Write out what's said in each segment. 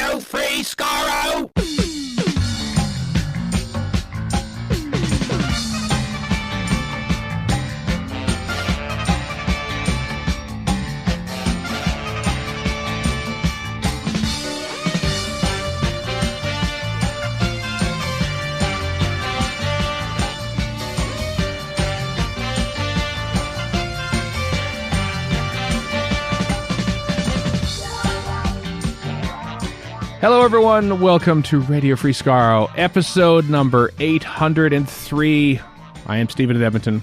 Radio Free Skaro! Hello, everyone. Welcome to Radio Free Skaro, episode number 803. I am Stephen in Edmonton.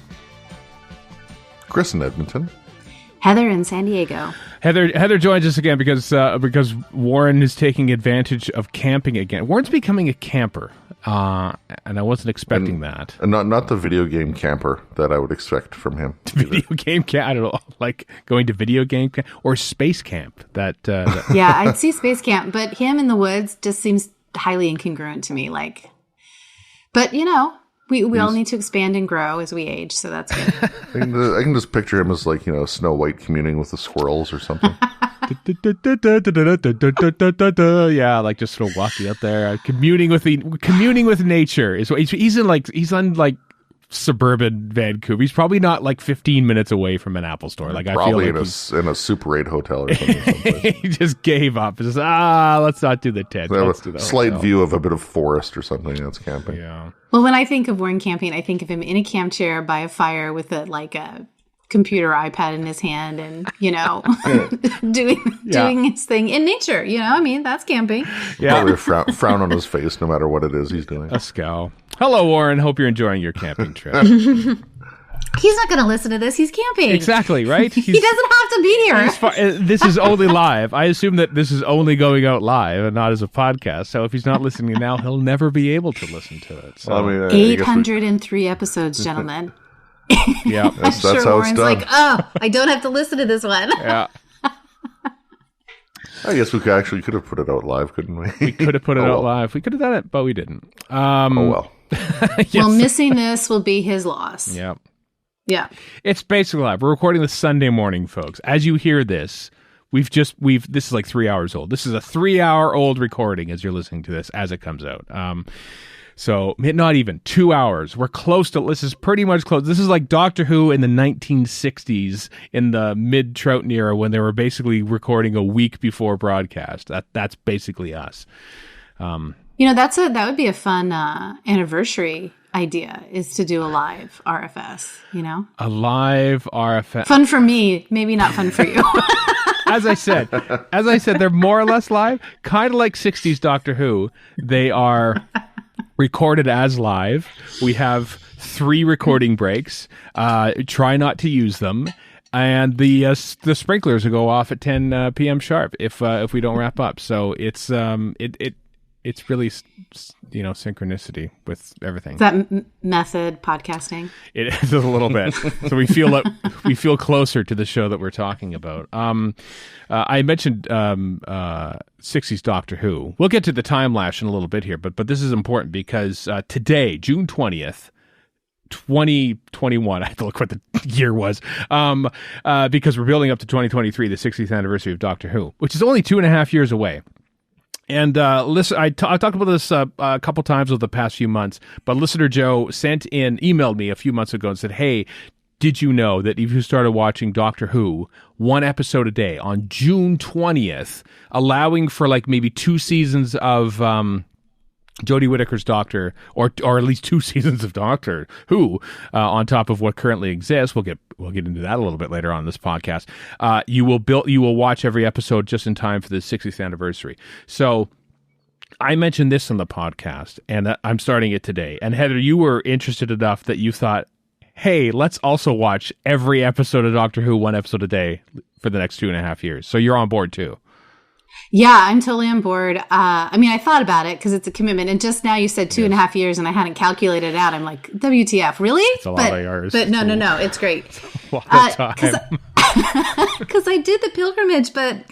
Chris in Edmonton. Heather in San Diego. Heather joins us again because Warren is taking advantage of camping again. Warren's becoming a camper, and I wasn't expecting that. And not the video game camper that I would expect from him. Video game camp? I don't know, like going to video game camp or space camp. Yeah, I'd see space camp, but him in the woods just seems highly incongruent to me. But you know, we all need to expand and grow as we age, so that's good. I can just picture him as Snow White communing with the squirrels or something. Yeah, like just sort of walking out there, communing with nature. He's on suburban Vancouver. He's probably not like 15 minutes away from an Apple store. Like probably I feel like in a Super 8 hotel or something. He just gave up. Just let's not do the tent. Let's do the slight hotel. view of a bit of forest or something. That's camping. Yeah. Well, when I think of Warren camping, I think of him in a camp chair by a fire with a computer iPad in his hand, and doing his thing in nature. I mean, that's camping. Yeah. Probably a frown on his face, no matter what it is he's doing. A scowl. Hello, Warren. Hope you're enjoying your camping trip. He's not going to listen to this. He's camping. Exactly, right? He doesn't have to be here. This is only live. I assume that this is only going out live and not as a podcast. So if he's not listening now, he'll never be able to listen to it. So. 803 episodes, gentlemen. Yeah, that's sure how Warren's it's done. I don't have to listen to this one. Yeah. I guess we could have put it out live, couldn't we? We could have put it out live. We could have done it, but we didn't. Oh, well. Yes. Well, missing this will be his loss. Yeah. Yeah. It's basically live. We're recording this Sunday morning, folks. As you hear this, this is like 3 hours old. This is a 3-hour-old recording as you're listening to this as it comes out. So not even 2 hours. We're close to, this is pretty much close. This is like Doctor Who in the 1960s in the mid-Troughton era when they were basically recording a week before broadcast. That's basically us. That would be a fun anniversary idea, is to do a live RFS, A live RFS. Fun for me, maybe not fun for you. As I said, they're more or less live, kind of like 60s Doctor Who. They are recorded as live. We have 3 recording breaks. Try not to use them. And the sprinklers will go off at 10 p.m. sharp if we don't wrap up. So it's really synchronicity with everything. Is that method podcasting? It is a little bit. So we feel closer to the show that we're talking about. I mentioned 60s Doctor Who. We'll get to the Timelash in a little bit here, but this is important because today, June 20th, 2021, I have to look what the year was, because we're building up to 2023, the 60th anniversary of Doctor Who, which is only 2.5 years away. And listen, I talked about this a couple times over the past few months, but listener Joe emailed me a few months ago and said, hey, did you know that if you started watching Doctor Who 1 episode a day on June 20th, allowing for like maybe 2 seasons of Jodie Whittaker's Doctor, or at least 2 seasons of Doctor Who, on top of what currently exists. We'll get into that a little bit later on in this podcast. You will watch every episode just in time for the 60th anniversary. So I mentioned this on the podcast, and I'm starting it today. And Heather, you were interested enough that you thought, hey, let's also watch every episode of Doctor Who 1 episode a day for the next 2.5 years. So you're on board too. Yeah, I'm totally on board. I thought about it because it's a commitment. And just now you said 2.5 years and I hadn't calculated it out. I'm like, WTF, really? It's a lot of years. But no, it's great. A lot of time. Because I did the pilgrimage, but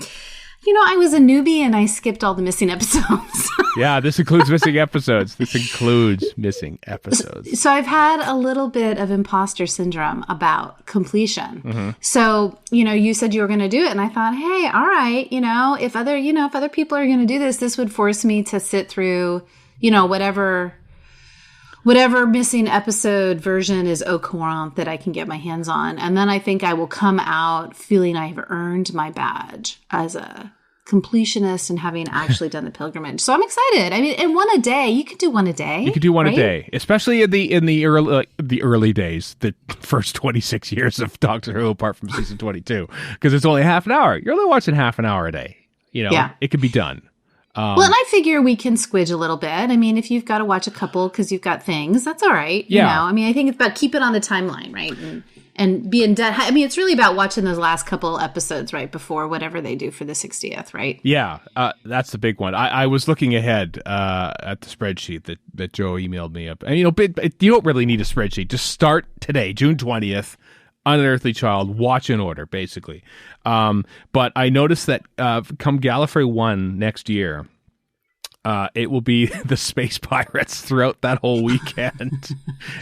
I was a newbie and I skipped all the missing episodes. Yeah, this includes missing episodes. So I've had a little bit of imposter syndrome about completion. Mm-hmm. So, you said you were going to do it and I thought, hey, all right, if other people are going to do this, this would force me to sit through, whatever missing episode version is au courant that I can get my hands on. And then I think I will come out feeling I've earned my badge as a completionist and having actually done the pilgrimage. So I'm excited. I mean, and one a day, you could do one a day. You could do one a day, especially in the early days, the first 26 years of Doctor Who, apart from season 22, because it's only half an hour. You're only watching half an hour a day. It could be done. Well, and I figure we can squidge a little bit. I mean, if you've got to watch a couple because you've got things, that's all right. Yeah. I mean, I think it's about keep it on the timeline, right? And being done. I mean, it's really about watching those last couple episodes right before whatever they do for the 60th, right? Yeah, that's the big one. I was looking ahead at the spreadsheet that Joe emailed me up. And, you don't really need a spreadsheet. Just start today, June 20th. Unearthly Child, watch in order, basically. But I noticed that come Gallifrey 1 next year, it will be the Space Pirates throughout that whole weekend.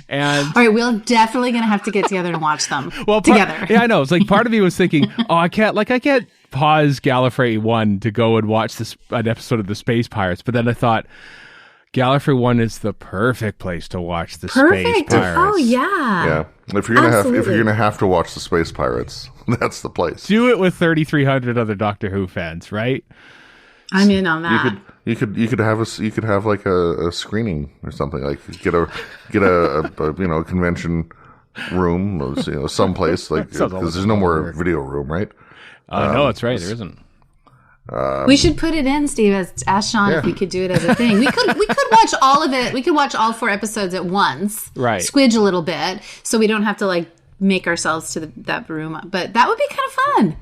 And all right, we're definitely going to have to get together and watch them together. Yeah, I know. It's like part of me was thinking, I can't pause Gallifrey 1 to go and watch an episode of the Space Pirates. But then I thought, Gallifrey 1 is the perfect place to watch the Space Pirates. Oh yeah. Yeah. If you're gonna have to watch the Space Pirates, that's the place. Do it with 3,300 other Doctor Who fans, right? I'm in on that. You could have like a screening or something. Like get a convention room, someplace like because there's no more video room, right? No, that's right. There isn't. We should put it in, Steve. Ask Sean if we could do it as a thing. We could watch all of it. We could watch all 4 episodes at once. Right. Squidge a little bit, so we don't have to make ourselves to that room. But that would be kind of fun.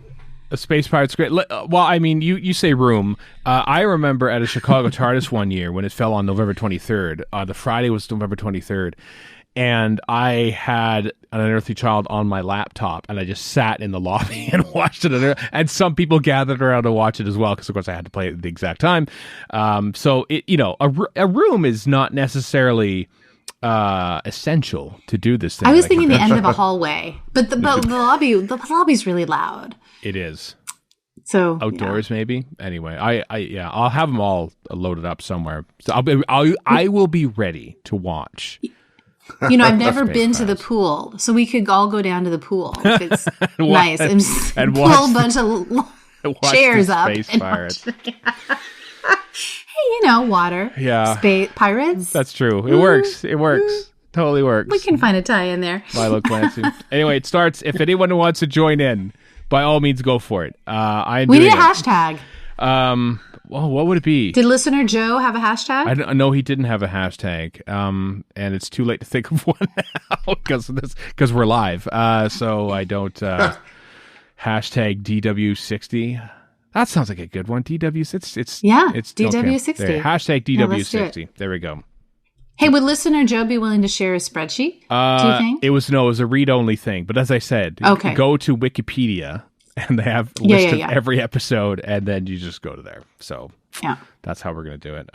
A Space Pirates great. Well, I mean, you say room. I remember at a Chicago TARDIS one year when it fell on November 23rd. The Friday was November 23rd. And I had an Unearthly Child on my laptop, and I just sat in the lobby and watched it. And some people gathered around to watch it as well, because of course I had to play it at the exact time. So a room is not necessarily essential to do this thing. I was thinking the end of a hallway, but the lobby's really loud. It is. So outdoors, maybe. Anyway, I'll have them all loaded up somewhere. So I will be ready to watch. I've never been to the pool, so we could all go down to the pool if it's nice and just pull a bunch of chairs up. Space Pirates. Hey, water. Yeah. Space Pirates. That's true. It works. It works. Totally works. We can find a tie in there. Milo Clancy. Anyway, it starts. If anyone wants to join in, by all means, go for it. We need a hashtag. Well, what would it be? Did listener Joe have a hashtag? I know he didn't have a hashtag. And it's too late to think of one now because we're live. So I don't hashtag DW60. That sounds like a good one. DW60. It's DW60. Okay. Hashtag DW60. There we go. Hey, would listener Joe be willing to share a spreadsheet? Do you think? It was a read-only thing. But as I said, go to Wikipedia, and they have a list of every episode, and then you just go to there. So that's how we're going to do it.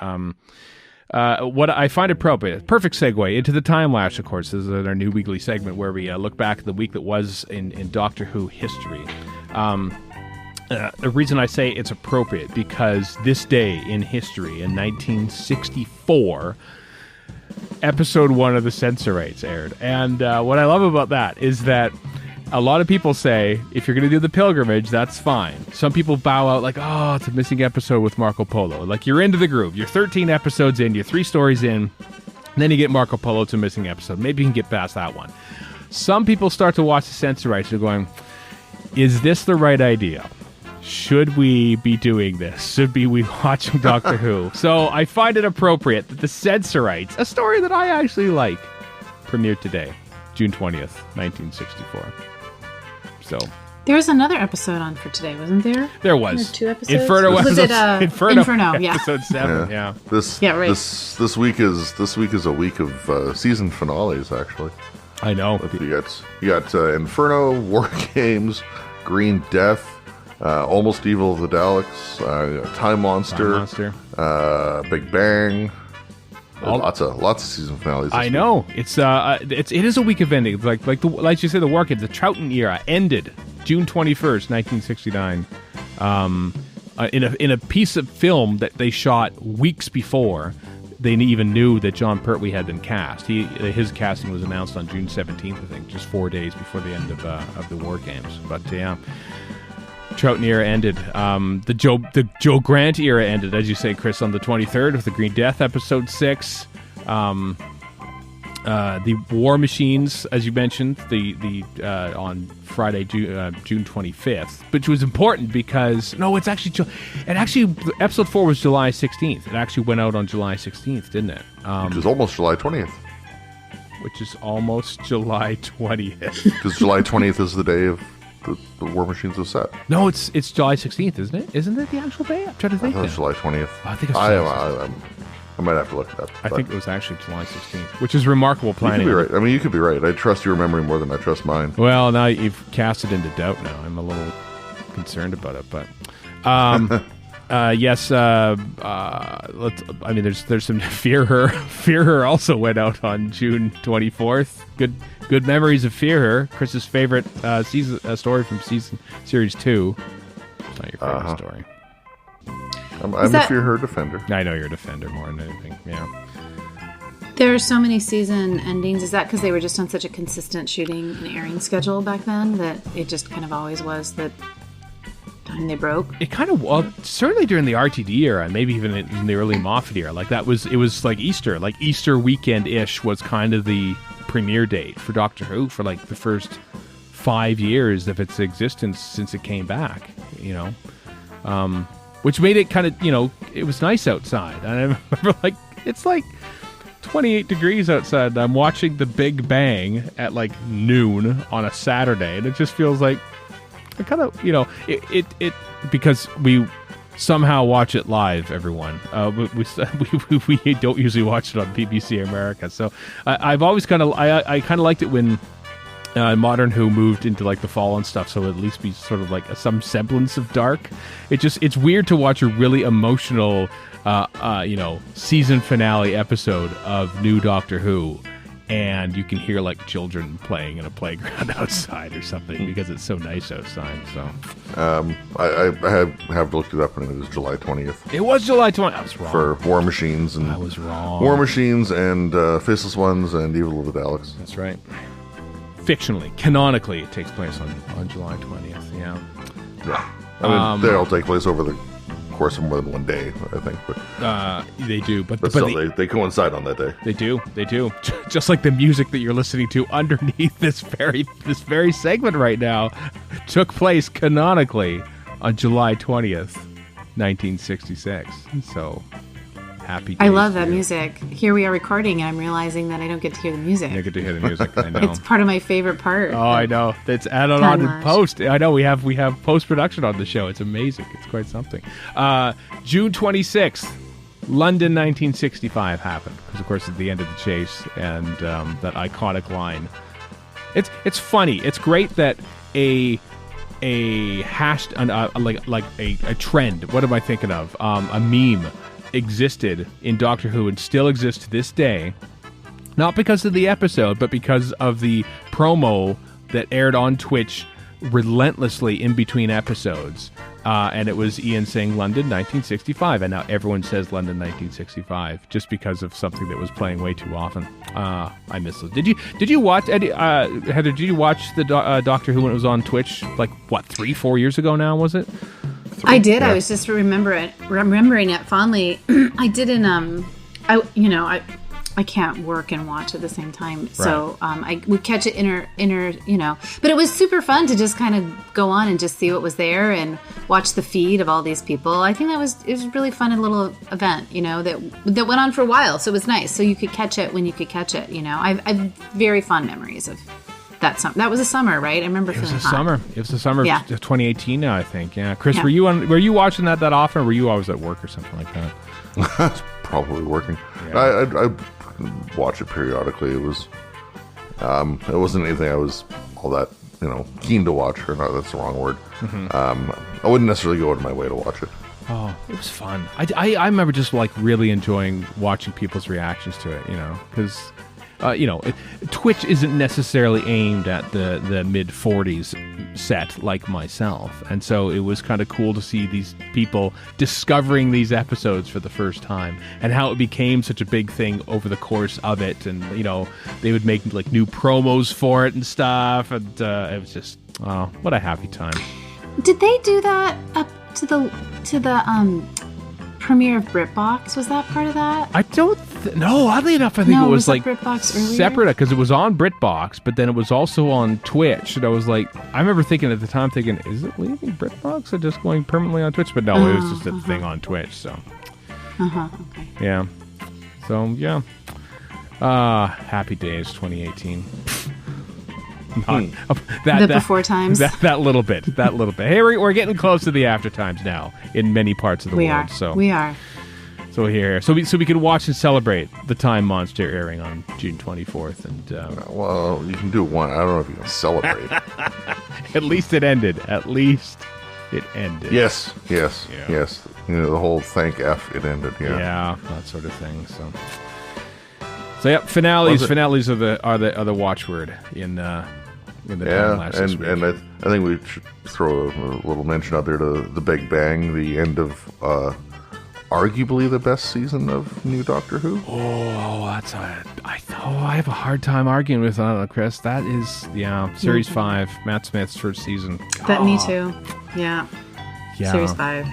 What I find appropriate, perfect segue into the Timelash, of course. This is our new weekly segment where we look back at the week that was in Doctor Who history. The reason I say it's appropriate, because this day in history, in 1964... Episode 1 of the Censorites aired. And what I love about that is that a lot of people say, if you're going to do the pilgrimage, that's fine. Some people bow out like, oh, it's a missing episode with Marco Polo. Like, you're into the groove. You're 13 episodes in. You're 3 stories in. And then you get Marco Polo to a missing episode. Maybe you can get past that one. Some people start to watch the Censorites and going, is this the right idea? Should we be doing this? Should we be watching Doctor Who? So I find it appropriate that the Censorites, a story that I actually like, premiered today, June 20th, 1964. So there was another episode on for today, wasn't there? There was. 2 episodes. Inferno was it Inferno, yeah. Episode 7, yeah. This week is a week of season finales, actually. I know. You got Inferno, War Games, Green Death, Almost Evil of the Daleks, Time Monster, Big Bang. Lots of season finales. I know it is a week of endings. Like you said, the War Kids, the Troughton era ended June 21st, 1969. In a piece of film that they shot weeks before they even knew that John Pertwee had been cast. His casting was announced on June 17th, I think, just 4 days before the end of the War Games. But yeah, Troughton era ended. The Joe Grant era ended, as you say, Chris, on the 23rd with the Green Death episode 6. The War Machines, as you mentioned, on Friday, June 25th, which was important because episode 4 was July 16th. It actually went out on July 16th, didn't it? Which is almost July 20th. Which is almost July 20th. Because July 20th is the day of the War Machines was set. No, it's July 16th, isn't it? Isn't it the actual day? I'm trying to think. I thought it was July 20th. I think it's July 16th. I might have to look it up. I think it was actually July 16th, which is remarkable planning. You could be right. I mean, you could be right. I trust your memory more than I trust mine. Well, now you've cast it into doubt now. I'm a little concerned about it, but yes. There's some Fear Her. Fear Her also went out on June 24th. Good memories of Fear Her. Chris's favorite story from series 2. It's not your favorite story. I'm a Fear Her defender. I know you're a defender more than anything. Yeah. There are so many season endings. Is that because they were just on such a consistent shooting and airing schedule back then that it just kind of always was the time they broke? It kind of certainly during the RTD era, and maybe even in the early Moffat era. It was like Easter, Easter weekend ish was kind of the premiere date for Doctor Who for the first 5 years of its existence since it came back. Which made it kind of, it was nice outside. And I remember, it's 28 degrees outside, and I'm watching The Big Bang at, noon on a Saturday, and it just feels like, I kind of, it because we somehow watch it live, everyone. We don't usually watch it on BBC America, so I've always kind of, I kind of liked it when Modern Who moved into the fall and stuff, so it'd at least be sort of some semblance of dark. It's weird to watch a really emotional season finale episode of new Doctor Who, and you can hear children playing in a playground outside or something because it's so nice outside. So I have looked it up, and it was July 20th. It was July 20th. I was wrong. For War Machines, and I was wrong. War Machines and Faceless Ones and Evil of the Daleks. That's right. Fictionally, canonically, it takes place on July 20th. Yeah. I mean, they all take place over the course of more than one day, I think. But they do, but still, they coincide on that day. They do. Just like the music that you're listening to underneath this very segment right now took place canonically on July 20th, 1966. So. Happy days. I love that music. Here we are recording, and I'm realizing that I don't get to hear the music. You get to hear the music. I know. It's part of my favorite part. Oh, I know. It's added on in post. I know we have post production on the show. It's amazing. It's quite something. June 26th, London, 1965 happened because, of course, it's the end of the chase and that iconic line. It's funny. It's great that a hashed a trend. What am I thinking of? A meme existed in Doctor Who and still exists to this day, not because of the episode, but because of the promo that aired on Twitch relentlessly in between episodes. And it was Ian saying London 1965, and now everyone says London 1965 just because of something that was playing way too often. I miss those. Did you watch Heather? Did you watch the Doctor Who when it was on Twitch 3-4 years ago now? Was it? I did. Yeah. I was just remembering it fondly. I didn't. I can't work and watch at the same time, right. So I would catch it But it was super fun to just kind of go on and just see what was there and watch the feed of all these people. I think it was a really fun little event, that went on for a while. So it was nice. So you could catch it when you could catch it. I've very fond memories of. That was a summer, right? I remember feeling hot. It was the summer of 2018 now, I think. Yeah. Chris, were you watching that often, or were you always at work or something like that? I was probably working. Yeah. I watch it periodically. It wasn't anything I was all that keen to watch, or not, that's the wrong word. I wouldn't necessarily go out of my way to watch it. Oh, it was fun. I remember just like really enjoying watching people's reactions to it, because Twitch isn't necessarily aimed at the mid-40s set like myself, and so it was kind of cool to see these people discovering these episodes for the first time and how it became such a big thing over the course of it, and they would make like new promos for it and stuff, and it was just what a happy time. Did they do that up to the premiere of BritBox? Was that part of that? I don't no, oddly enough, I think it was like BritBox earlier? Separate, because it was on BritBox, but then it was also on Twitch, and I was like, I remember thinking at the time, is it leaving BritBox or just going permanently on Twitch? But no, it was just a thing on Twitch, so. Okay. Yeah. So, yeah. Happy days, 2018. The before times. That little bit. Hey, we're getting close to the after times now in many parts of the world. We are. So here, so we can watch and celebrate the Time Monster airing on June 24th, and well, you can do one. I don't know if you can celebrate. At least it ended. Yes. Yeah. Yes. The whole thank F it ended. Yeah, that sort of thing. So yeah, finales are the watchword in the Timelash this week. And I think we should throw a little mention out there to The Big Bang, the end of arguably the best season of New Doctor Who. I have a hard time arguing with that, Chris. That is, Series 5, Matt Smith's first season. Me too. Yeah. Series 5.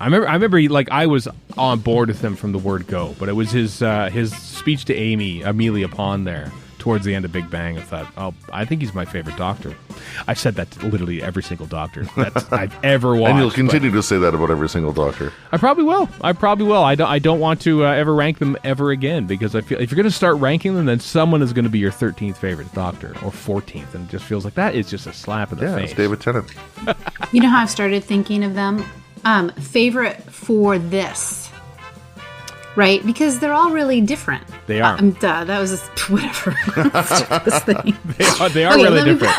I remember like I was on board with him from the word go, but it was his speech to Amelia Pond there towards the end of Big Bang. I thought, I think he's my favorite Doctor. I've said that to literally every single Doctor that I've ever watched. And you'll continue to say that about every single Doctor. I probably will. I don't want to ever rank them ever again, because I feel if you're going to start ranking them, then someone is going to be your 13th favorite Doctor or 14th, and it just feels like that is just a slap in the face. Yeah, it's David Tennant. You know how I've started thinking of them? Favorite for this, right? Because they're all really different. They are. That was just, whatever. Stupidest thing. They are really different.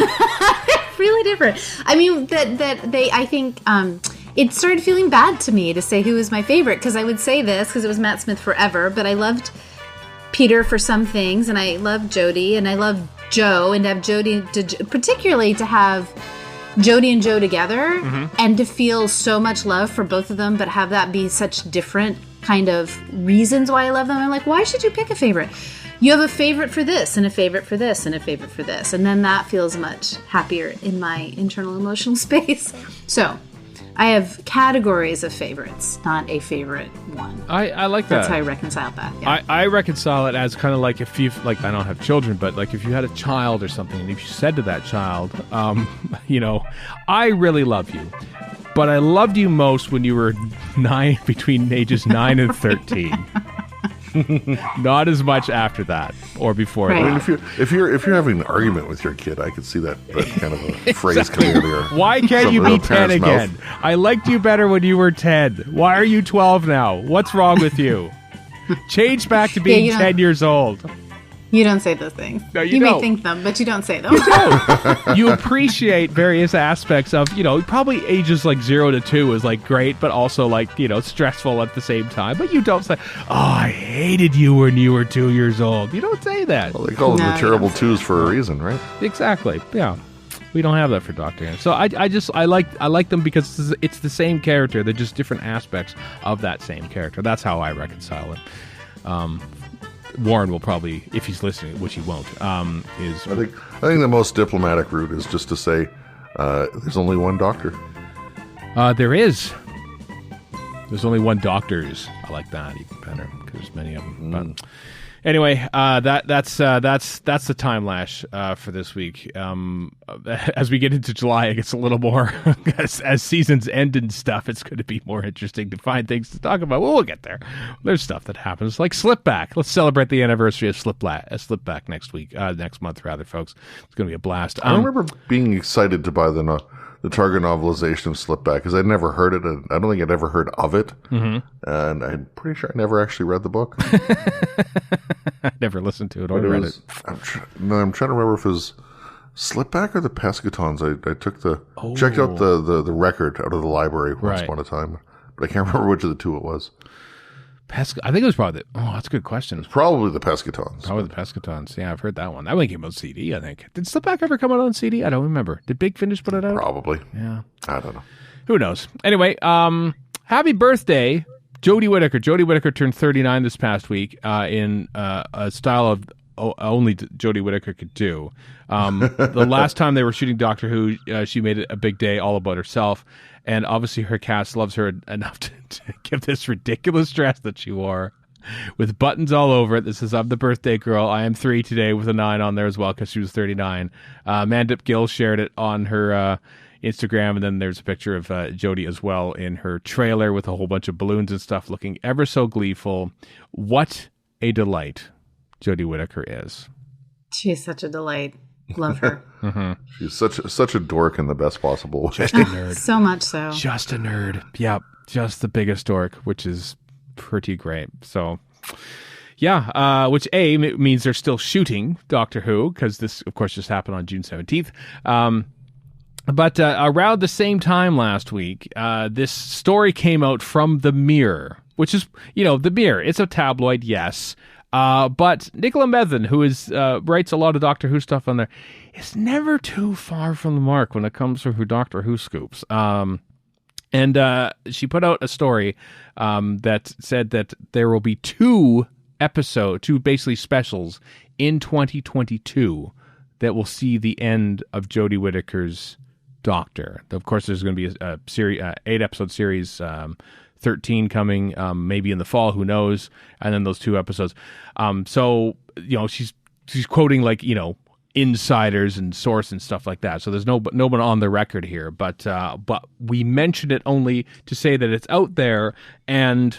Really different. I mean, I think it started feeling bad to me to say who was my favorite, because I would say this because it was Matt Smith forever, but I loved Peter for some things, and I loved Jodie, and I loved Jo, and to have Jodie, particularly to have Jodie and Jo together, and to feel so much love for both of them, but have that be such different kind of reasons why I love them. I'm like, why should you pick a favorite? You have a favorite for this, and a favorite for this, and a favorite for this. And then that feels much happier in my internal emotional space. So I have categories of favorites, not a favorite one. I like that. That's how I reconcile that. Yeah. I reconcile it as kind of like if you've, like, I don't have children, but like if you had a child or something, and if you said to that child, I really love you, but I loved you most when you were between ages 9 and 13. Not as much after that or before Right. I that. mean, if you're having an argument with your kid, I could see that kind of a phrase coming out of your. Why can't you from be the 10 parent's again? mouth. I liked you better when you were 10. Why are you 12 now? What's wrong with you? Change back to being 10 years old. You don't say those things. No, you may don't. think them, but you don't say them. You appreciate various aspects of, probably ages like 0 to 2 is like great, but also like, stressful at the same time. But you don't say, I hated you when you were 2 years old. You don't say that. Well, they call them the terrible twos for a reason, right? Exactly. Yeah. We don't have that for Doctor Who. So I like them because it's the same character. They're just different aspects of that same character. That's how I reconcile it. Warren will probably, if he's listening, which he won't, is... I think the most diplomatic route is just to say there's only one Doctor. There is. There's only one Doctors. I like that even better because there's many of them. But anyway, that's the Timelash for this week. As we get into July, it gets a little more as seasons end and stuff. It's going to be more interesting to find things to talk about. Well, we'll get there. There's stuff that happens like Slipback. Let's celebrate the anniversary of Slipback next month, rather, folks. It's going to be a blast. I remember being excited to buy the Target novelization of Slipback because I'd never heard it. I don't think I'd ever heard of it, and I'm pretty sure I never actually read the book. I never listened to it or read it. I'm trying to remember if it was Slipback or the Pescatons? I took checked out the record out of the library once upon a time, but I can't remember which of the two it was. I think it was probably that's a good question. It's probably the Pescatons. Probably the Pescatons. Yeah, I've heard that one. That one came out on CD, I think. Did Slipback ever come out on CD? I don't remember. Did Big Finish put it out? Probably. Yeah. I don't know. Who knows? Anyway, happy birthday, Jodie Whittaker. Jodie Whittaker turned 39 this past week in a style of only Jodie Whittaker could do. The last time they were shooting Doctor Who, she made it a big day all about herself. And obviously her cast loves her enough to give this ridiculous dress that she wore with buttons all over it. This is "I'm the birthday girl. I am 3 today," with a 9 on there as well because she was 39. Mandip Gill shared it on her Instagram, and then there's a picture of Jodie as well in her trailer with a whole bunch of balloons and stuff, looking ever so gleeful. What a delight Jodie Whittaker is. She's such a delight. Love her. Mm-hmm. She's such a dork in the best possible way. Just a nerd. So much so. Just a nerd. Yep. Just the biggest dork, which is pretty great. So, yeah, which means they're still shooting Doctor Who, because this, of course, just happened on June 17th. But around the same time last week, this story came out from The Mirror, which is, The Mirror. It's a tabloid, yes. But Nicola Medlin, who writes a lot of Doctor Who stuff on there, is never too far from the mark when it comes to her Doctor Who scoops. And she put out a story that said that there will be two basically specials in 2022 that will see the end of Jodie Whittaker's Doctor. Of course, there's going to be a series, 8-episode series, 13 coming, maybe in the fall, who knows? And then those 2 episodes. So she's quoting insiders and source and stuff like that. So there's no one on the record here, but we mentioned it only to say that it's out there and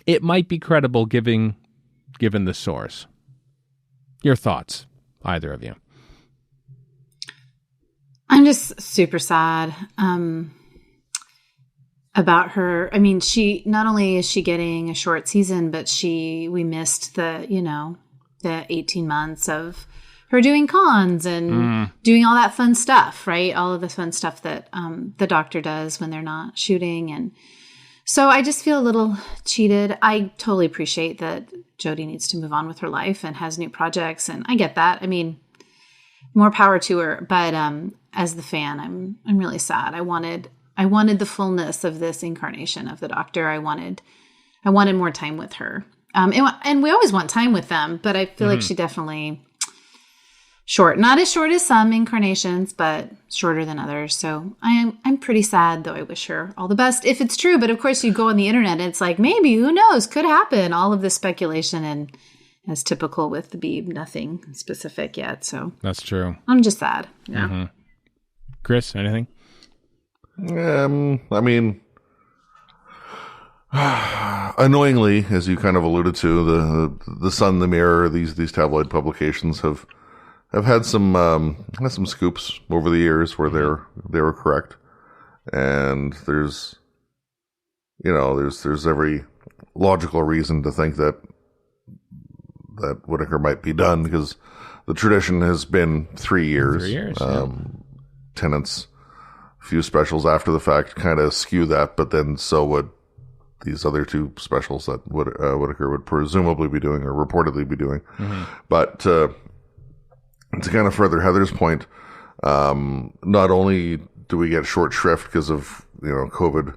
it might be credible given the source. Your thoughts, either of you? I'm just super sad about her. I mean, she not only is she getting a short season, but we missed the 18 months of her doing cons and doing all that fun stuff, right? All of the fun stuff that the Doctor does when they're not shooting. And so I just feel a little cheated. I totally appreciate that Jodie needs to move on with her life and has new projects. And I get that. I mean, more power to her. But as the fan, I'm really sad. I wanted the fullness of this incarnation of the Doctor. I wanted more time with her. And we always want time with them, but I feel like she definitely not as short as some incarnations, but shorter than others. So I'm pretty sad, though I wish her all the best if it's true. But of course you go on the internet and it's like, maybe, who knows, could happen. All of this speculation, and as typical with the Beeb, nothing specific yet. So that's true. I'm just sad. Yeah. Mm-hmm. Chris, anything? I mean, annoyingly, as you kind of alluded to, the Sun, the Mirror, these tabloid publications have had some scoops over the years where they were correct, and there's every logical reason to think that Whittaker might be done, because the tradition has been 3 years. 3 years. Tennant's few specials after the fact kind of skew that, but then so would these other 2 specials that Whittaker would presumably be doing or reportedly be doing. Mm-hmm. But to kind of further Heather's point, not only do we get short shrift because of COVID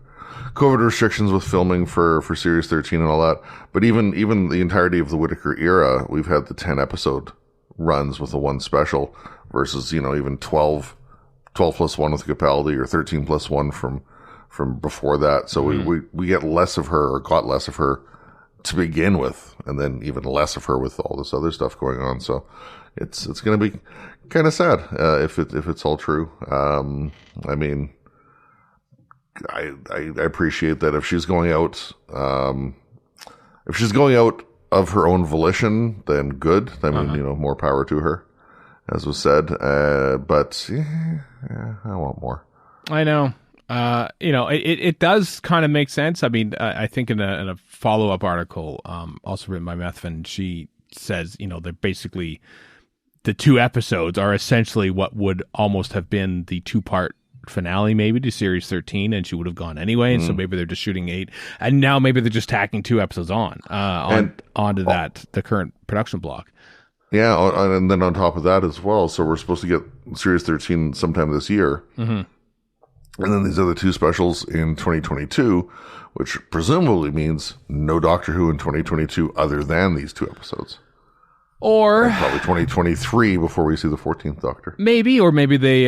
restrictions with filming for Series 13 and all that, but even the entirety of the Whittaker era, we've had the 10 episode runs with the 1 special versus even 12 plus 1 with Capaldi, or 13 plus 1 from before that. So we get less of her, or got less of her to begin with, and then even less of her with all this other stuff going on. So it's going to be kind of sad if it's all true. I mean, I appreciate that if she's going out of her own volition, then good. I mean, more power to her, as was said. But I want more. I know. It does kind of make sense. I mean, I think in a follow-up article, also written by Methvin, she says, they're basically the 2 episodes are essentially what would almost have been the 2-part finale maybe to series 13, and she would have gone anyway, and so maybe they're just shooting 8, and now maybe they're just tacking 2 episodes onto the current production block. Yeah, and then on top of that as well, so we're supposed to get series 13 sometime this year. And then these other 2 specials in 2022, which presumably means no Doctor Who in 2022 other than these 2 episodes. Or and probably 2023 before we see the 14th Doctor. Maybe they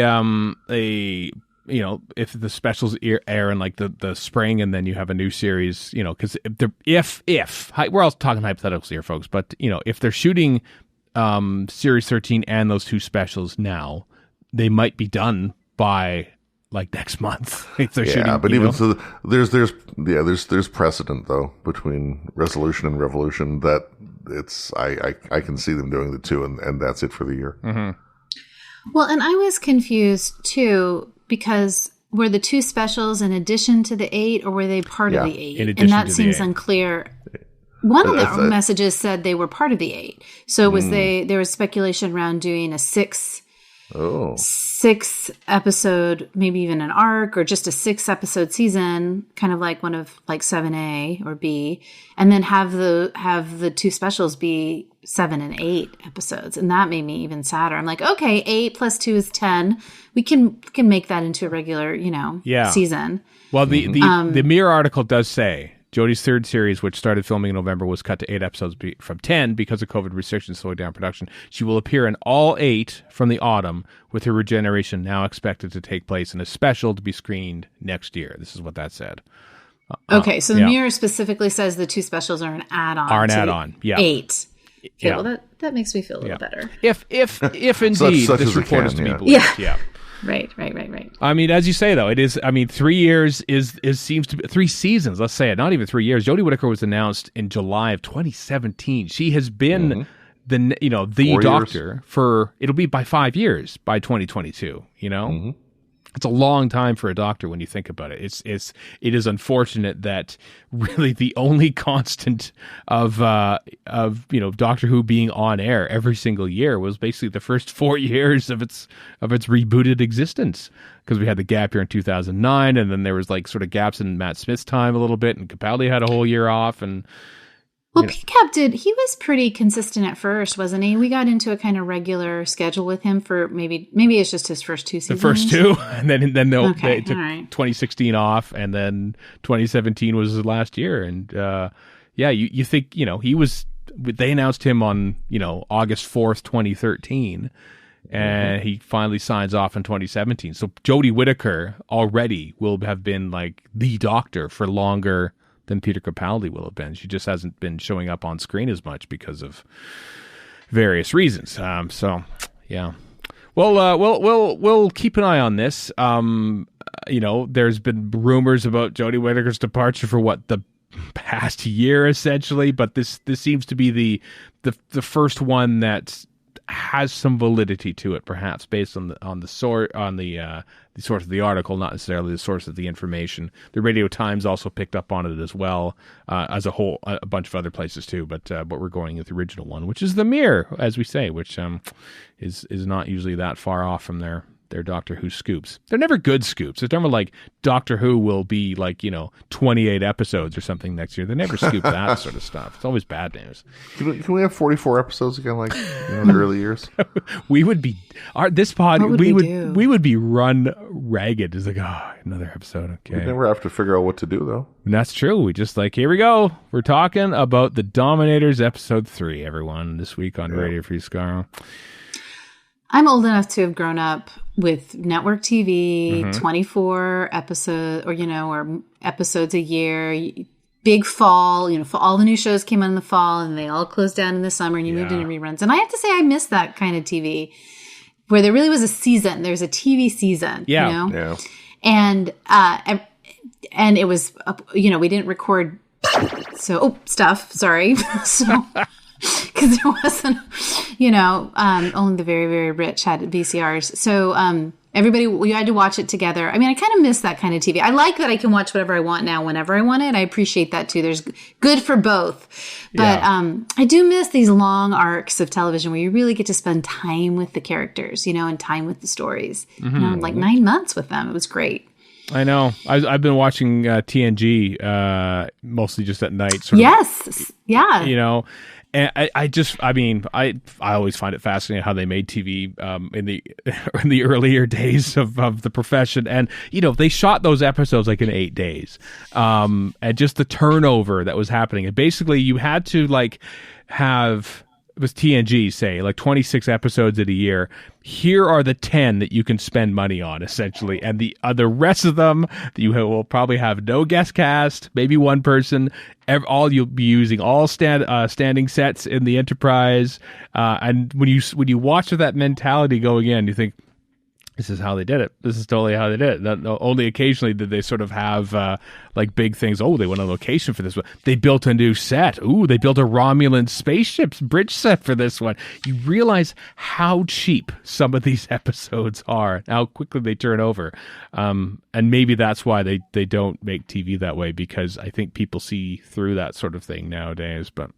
if the specials air in like the spring, and then you have a new series, because if we're all talking hypotheticals here, folks, but if they're shooting series 13 and those 2 specials now, they might be done by like next month. If they're shooting, but even so, there's precedent though between Resolution and Revolution that I can see them doing the 2, and that's it for the year. Well, and I was confused too, because were the 2 specials in addition to the 8, or were they part of the 8? And that seems unclear. One of the messages said they were part of the 8. So was there was speculation around doing a 6 episode, maybe even an arc, or just a 6 episode season, kind of like one of like 7A or B, and then have the 2 specials be 7 and 8 episodes. And that made me even sadder. I'm like, okay, 8 plus 2 is 10. We can make that into a regular, season. Well, the Mirror article does say Jodie's 3rd series, which started filming in November, was cut to 8 episodes from 10 because of COVID restrictions slowing down production. She will appear in all 8 from the autumn, with her regeneration now expected to take place in a special to be screened next year. This is what that said. Okay, so the Mirror specifically says the 2 specials are an add-on. Yeah. 8. Okay, well, that makes me feel a little better. If indeed such this report is to be believed. Yeah. Right. I mean, as you say, though, it is. I mean, 3 years seems to be 3 seasons. Let's say it. Not even 3 years. Jodie Whittaker was announced in July of 2017. She has been the Doctor for. It'll be by 5 years by 2022. It's a long time for a Doctor when you think about it. It is unfortunate that really the only constant of Doctor Who being on air every single year was basically the first 4 years of its rebooted existence, because we had the gap year in 2009, and then there was like sort of gaps in Matt Smith's time a little bit, and Capaldi had a whole year off, and well, PCAP he was pretty consistent at first, wasn't he? We got into a kind of regular schedule with him for maybe it's just his first 2 seasons. The first 2, and then they took 2016 off, and then 2017 was his last year. And you think they announced him on August 4th, 2013, and he finally signs off in 2017. So Jodie Whittaker already will have been like the Doctor for longer than Peter Capaldi will have been. She just hasn't been showing up on screen as much because of various reasons. So yeah. Well, we'll keep an eye on this. There's been rumors about Jodie Whittaker's departure for the past year, essentially, but this seems to be the first one that has some validity to it, perhaps based on the source of the article, not necessarily the source of the information. The Radio Times also picked up on it as well, as a whole, a bunch of other places too. But we're going with the original one, which is the Mirror, as we say, which is not usually that far off from their Doctor Who scoops. They're never good scoops. It's never like Doctor Who will be 28 episodes or something next year. They never scoop that sort of stuff. It's always bad news. Can we have 44 episodes again, like the early years? We would be we would be run ragged. It's like, another episode. Okay, we never have to figure out what to do though. And that's true. We just here we go. We're talking about the Dominators episode 3. Everyone, this week on Radio Free Skaro. I'm old enough to have grown up with network TV, 24 episodes, or episodes a year. Big fall, all the new shows came out in the fall, and they all closed down in the summer, and you moved into reruns. And I have to say, I miss that kind of TV, where there really was a season. There's a TV season, Yeah. And it was, we didn't record stuff. Sorry, so. Because there wasn't, only the very, very rich had VCRs. So we had to watch it together. I mean, I kind of miss that kind of TV. I like that I can watch whatever I want now, whenever I want it. I appreciate that too. There's good for both. But I do miss these long arcs of television where you really get to spend time with the characters, and time with the stories. Like 9 months with them. It was great. I know. I've been watching TNG mostly just at night. Yes. Yeah. And I always find it fascinating how they made TV in the earlier days of the profession, and they shot those episodes like in 8 days, and just the turnover that was happening. And basically, you had to have. It was TNG, say, 26 episodes in a year. Here are the 10 that you can spend money on, essentially. And the rest of them, you will probably have no guest cast, maybe one person. All you'll be using all standing sets in the Enterprise. And when you watch with that mentality going in, you think, this is how they did it. This is totally how they did it. Only occasionally did they sort of have big things. Oh, they went on location for this one. They built a new set. Ooh, they built a Romulan spaceship's bridge set for this one. You realize how cheap some of these episodes are, how quickly they turn over. And maybe that's why they don't make TV that way, because I think people see through that sort of thing nowadays. But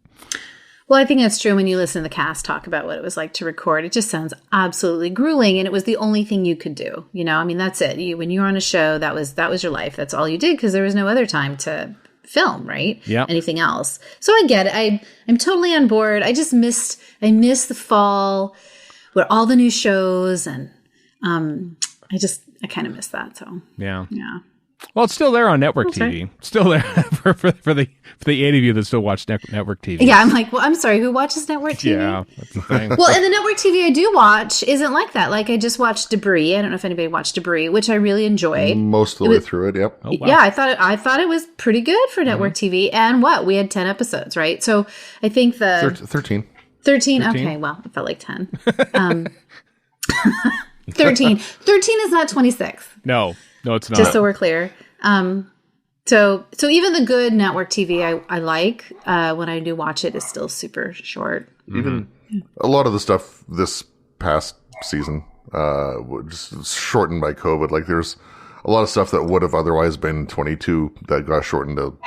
well, I think that's true. When you listen to the cast talk about what it was like to record, it just sounds absolutely grueling. And it was the only thing you could do. I mean, that's it. When you were on a show, that was your life. That's all you did, because there was no other time to film, right? Yeah. Anything else. So I get it. I'm totally on board. I miss the fall with all the new shows, and I kind of miss that. So yeah. Well, it's still there on network TV. Still there for the 8 of you that still watch network TV. Yeah, I'm like, well, I'm sorry, who watches network TV? Yeah, that's the thing. Well, and the network TV I do watch isn't like that. Like, I just watched Debris. I don't know if anybody watched Debris, which I really enjoyed. Most of the way through it, yep. Oh, wow. Yeah, I thought it was pretty good for network TV. And we had 10 episodes, right? So I think 13. 13. Okay, well, it felt like 10. 13. 13 is not 26. No, it's not. Just so we're clear. So even the good network TV I like, when I do watch it, is still super short. Even a lot of the stuff this past season, just shortened by COVID. Like, there's a lot of stuff that would have otherwise been 22 that got shortened to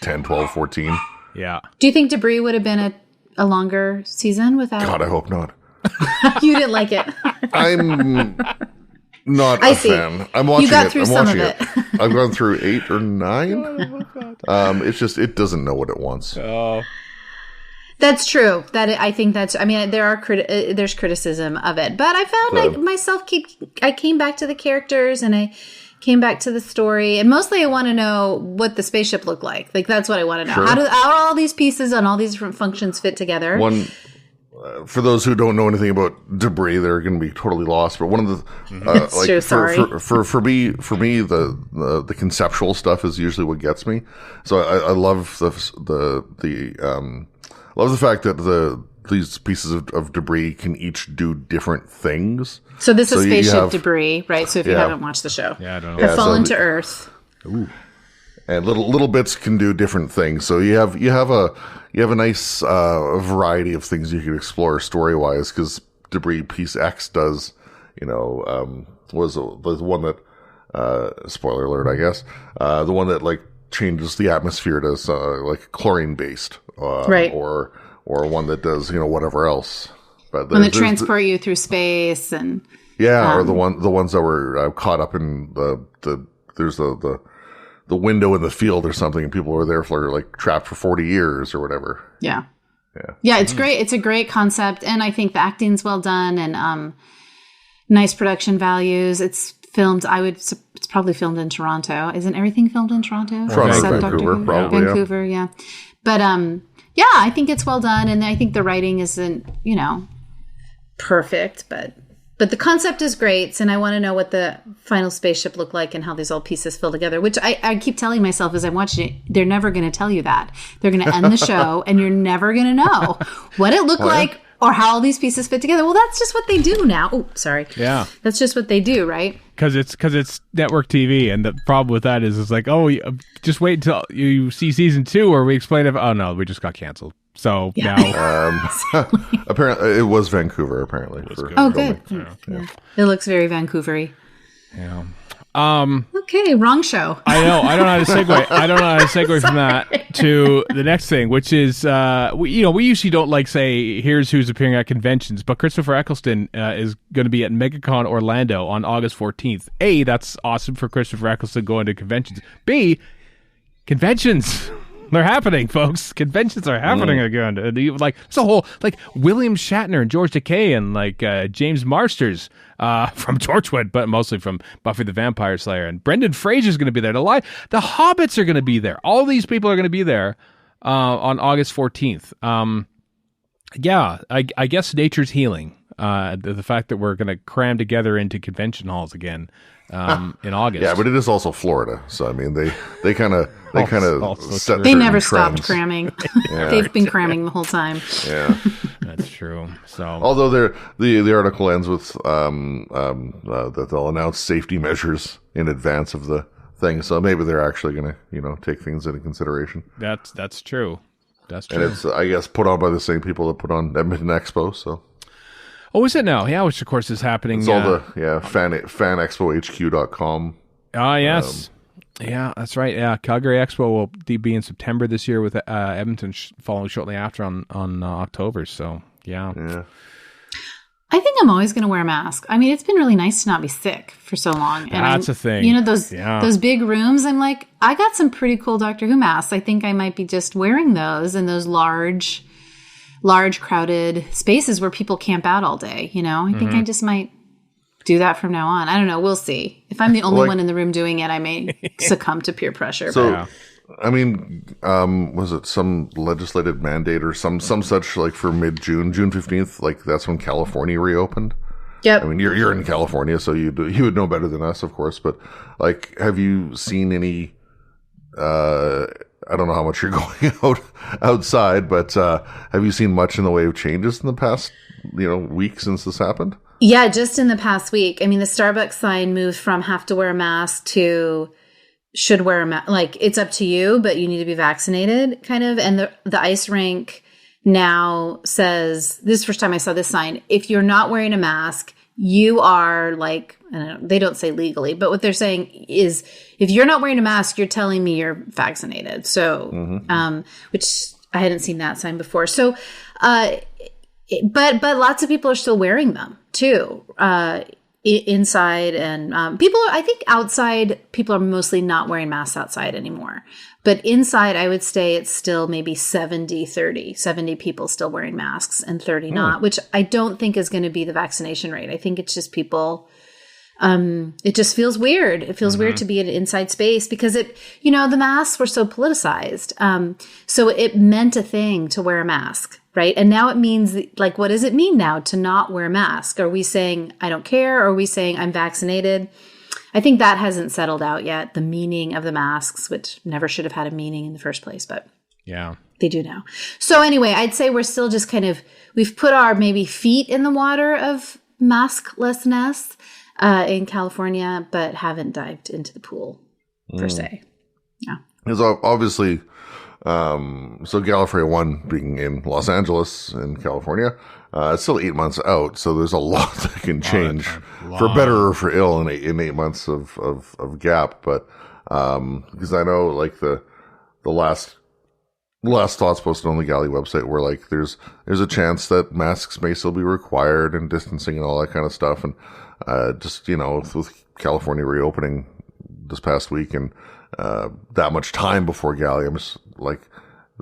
10, 12, 14. Yeah. Do you think Debris would have been a longer season without? God, I hope not. You didn't like it. I'm not a fan. I'm watching you got it. through I'm some watching of it. it. I've gone through 8 or 9. It's just, it doesn't know what it wants. Oh. That's true. I think that's. I mean, there's criticism of it, but I found I came back to the characters, and I came back to the story, and mostly I want to know what the spaceship looked like. Like, that's what I want to know. Sure. How do all these pieces and all these different functions fit together? For those who don't know anything about Debris, they're going to be totally lost. But one of the true, sorry. For me, the conceptual stuff is usually what gets me. So I love love the fact that these pieces of debris can each do different things. So this is spaceship debris, right? So if you haven't watched the show, I don't know. have fallen to Earth. Ooh. And little bits can do different things. So you have a nice variety of things you can explore story wise, because Debris Piece X does, was the one that spoiler alert, I guess, the one that changes the atmosphere to chlorine based, right, or one that does whatever else. But when they transport you through space and or the ones that were caught up in there's the window in the field or something, and people were there for trapped for 40 years or whatever. Yeah. It's great. It's a great concept, and I think the acting's well done, and nice production values. It's filmed. It's probably filmed in Toronto. Isn't everything filmed in Toronto? Vancouver, probably. Vancouver, yeah. But I think it's well done, and I think the writing isn't perfect, but the concept is great, and I want to know what the final spaceship looked like and how these all pieces fill together, which I keep telling myself as I'm watching it, they're never going to tell you that. They're going to end the show, and you're never going to know what it looked like or how all these pieces fit together. Well, that's just what they do now. Oh, sorry. Yeah. That's just what they do, right? Because it's network TV, and the problem with that is it's just wait until you see season 2 or we explain it. Oh, no, we just got canceled. So now, apparently it was Vancouver. Apparently, good. Yeah. It looks very Vancouver-y. Yeah. Okay, wrong show. I know. I don't know how to segue. I don't know how to segue from that to the next thing, which is, we usually don't like say, here's who's appearing at conventions, but Christopher Eccleston is going to be at MegaCon Orlando on August 14th. A, that's awesome for Christopher Eccleston going to conventions. B, conventions. They're happening, folks. Conventions are happening again. Like, it's a whole, like, William Shatner and George Takei and, like, James Marsters from Torchwood, but mostly from Buffy the Vampire Slayer. And Brendan Fraser's going to be there. The Hobbits are going to be there. All these people are going to be there on August 14th. I guess nature's healing. The fact that we're going to cram together into convention halls again in August. Yeah, but it is also Florida, so I mean they kind of set. They never trends. stopped cramming. They've been cramming the whole time. Yeah, that's true. So, although the article ends with that they'll announce safety measures in advance of the thing, so maybe they're actually going to take things into consideration. That's true. That's true. And it's, I guess, put on by the same people that put on Edmonton Expo. So. Oh, is it now? Yeah, which of course is happening. It's all the fanexpohq.com. Ah, yes. Yeah, that's right. Yeah, Calgary Expo will be in September this year with Edmonton following shortly after on October. So, yeah. I think I'm always going to wear a mask. I mean, it's been really nice to not be sick for so long. And that's a thing. Those big rooms, I'm like, I got some pretty cool Doctor Who masks. I think I might be just wearing those in those large crowded spaces where people camp out all day. I think I just might do that from now on. I don't know. We'll see. If I'm the only one in the room doing it, I may succumb to peer pressure. So, I mean, was it some legislated mandate or some such, like, for mid-June, June 15th? Like, that's when California reopened? Yep. I mean, you're in California, so you would know better than us, of course. But, like, have you seen any... I don't know how much you're going outside, but have you seen much in the way of changes in the past, week since this happened? Yeah, just in the past week. I mean, the Starbucks sign moved from have to wear a mask to should wear a mask. Like, it's up to you, but you need to be vaccinated, kind of. And the ice rink now says, this is the first time I saw this sign, if you're not wearing a mask, you are like, I don't know, they don't say legally, but what they're saying is if you're not wearing a mask, you're telling me you're vaccinated. So, which I hadn't seen that sign before. So, but lots of people are still wearing them too, inside and, I think outside people are mostly not wearing masks outside anymore, but inside I would say it's still maybe 70 people still wearing masks and 30 not, which I don't think is going to be the vaccination rate. I think it's just people, it just feels weird. It feels weird to be in an inside space because the masks were so politicized. So it meant a thing to wear a mask. Right. And now it means, like, what does it mean now to not wear a mask? Are we saying, I don't care? Or are we saying I'm vaccinated? I think that hasn't settled out yet. The meaning of the masks, which never should have had a meaning in the first place, but yeah, they do now. So anyway, I'd say we're still just we've put our maybe feet in the water of masklessness in California, but haven't dived into the pool per se. Yeah. Because obviously... so Gallifrey 1 being in Los Angeles in California, it's still 8 months out. So there's a lot that can change for better or for ill in 8 months of gap. But, because I know, like, the last thoughts posted on the Galley website were like, there's a chance that masks may still be required and distancing and all that kind of stuff. And, just, with California reopening this past week and, that much time before Galley, I'm just like,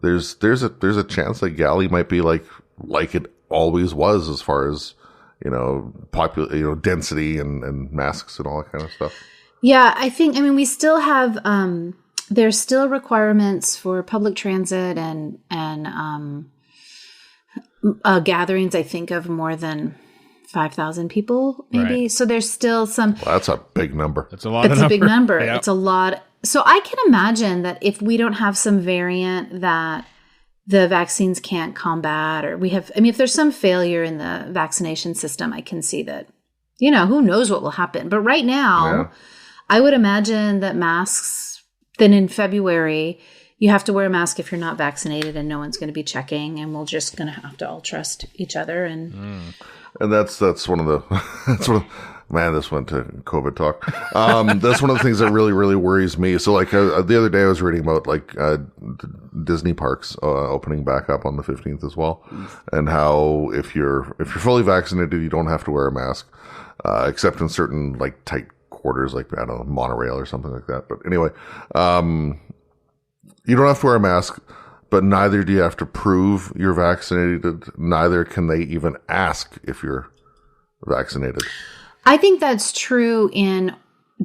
there's a chance that Galley might be like it always was as far as, density and masks and all that kind of stuff. Yeah, I mean, we still have, there's still requirements for public transit and gatherings, I think, of more than 5,000 people, maybe. Right. So there's still some. Well, that's a big number. That's a lot. It's a big number. Yeah. It's a lot. So I can imagine that if we don't have some variant that the vaccines can't combat, or if there's some failure in the vaccination system, I can see that, who knows what will happen. But right now, I would imagine that masks, then in February, you have to wear a mask if you're not vaccinated and no one's going to be checking, and we're just going to have to all trust each other. And that's one of the Man, this went to COVID talk. That's one of the things that really, really worries me. So, like, the other day I was reading about, like, Disney parks opening back up on the 15th as well. And how if you're fully vaccinated, you don't have to wear a mask, except in certain, like, tight quarters, like, I don't know, monorail or something like that. But anyway, you don't have to wear a mask, but neither do you have to prove you're vaccinated. Neither can they even ask if you're vaccinated. I think that's true in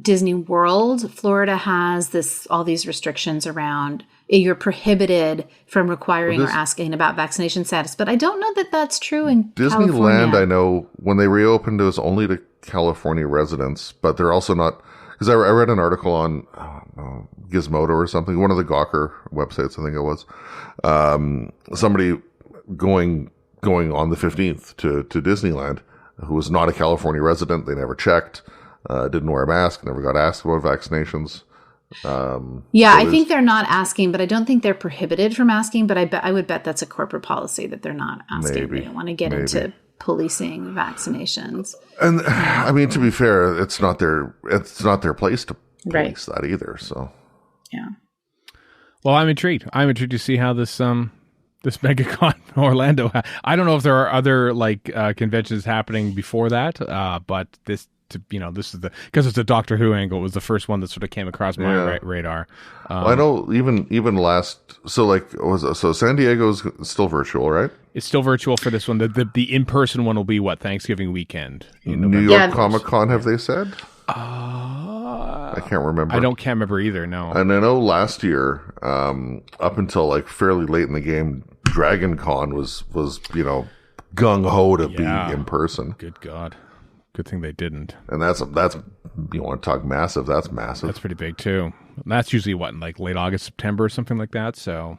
Disney World. Florida has all these restrictions around you're prohibited from requiring or asking about vaccination status. But I don't know that that's true in Disneyland. California. I know when they reopened, it was only to California residents, but they're also not, because I read an article on Gizmodo or something, one of the Gawker websites, I think it was, somebody going on the 15th to Disneyland, who was not a California resident. They never checked, didn't wear a mask, never got asked about vaccinations. I think they're not asking, but I don't think they're prohibited from asking. But I would bet that's a corporate policy that they're not asking. Maybe, they don't want to get into policing vaccinations. And I mean, to be fair, it's not their place to police that either. So yeah. Well, I'm intrigued. I'm intrigued to see how this MegaCon Orlando. I don't know if there are other conventions happening before that, but this is because it's a Doctor Who angle. It was the first one that sort of came across my radar. Well, I know even last so San Diego is still virtual, right? It's still virtual for this one. The in-person one will be Thanksgiving weekend in New November. York Comic Con, have they said? I can't remember. I can't remember either. No. And I know last year, up until fairly late in the game, Dragon Con was gung ho to be in person. Good God. Good thing they didn't. And that's you want to talk massive? That's massive. That's pretty big too. And that's usually in late August, September, or something like that. So,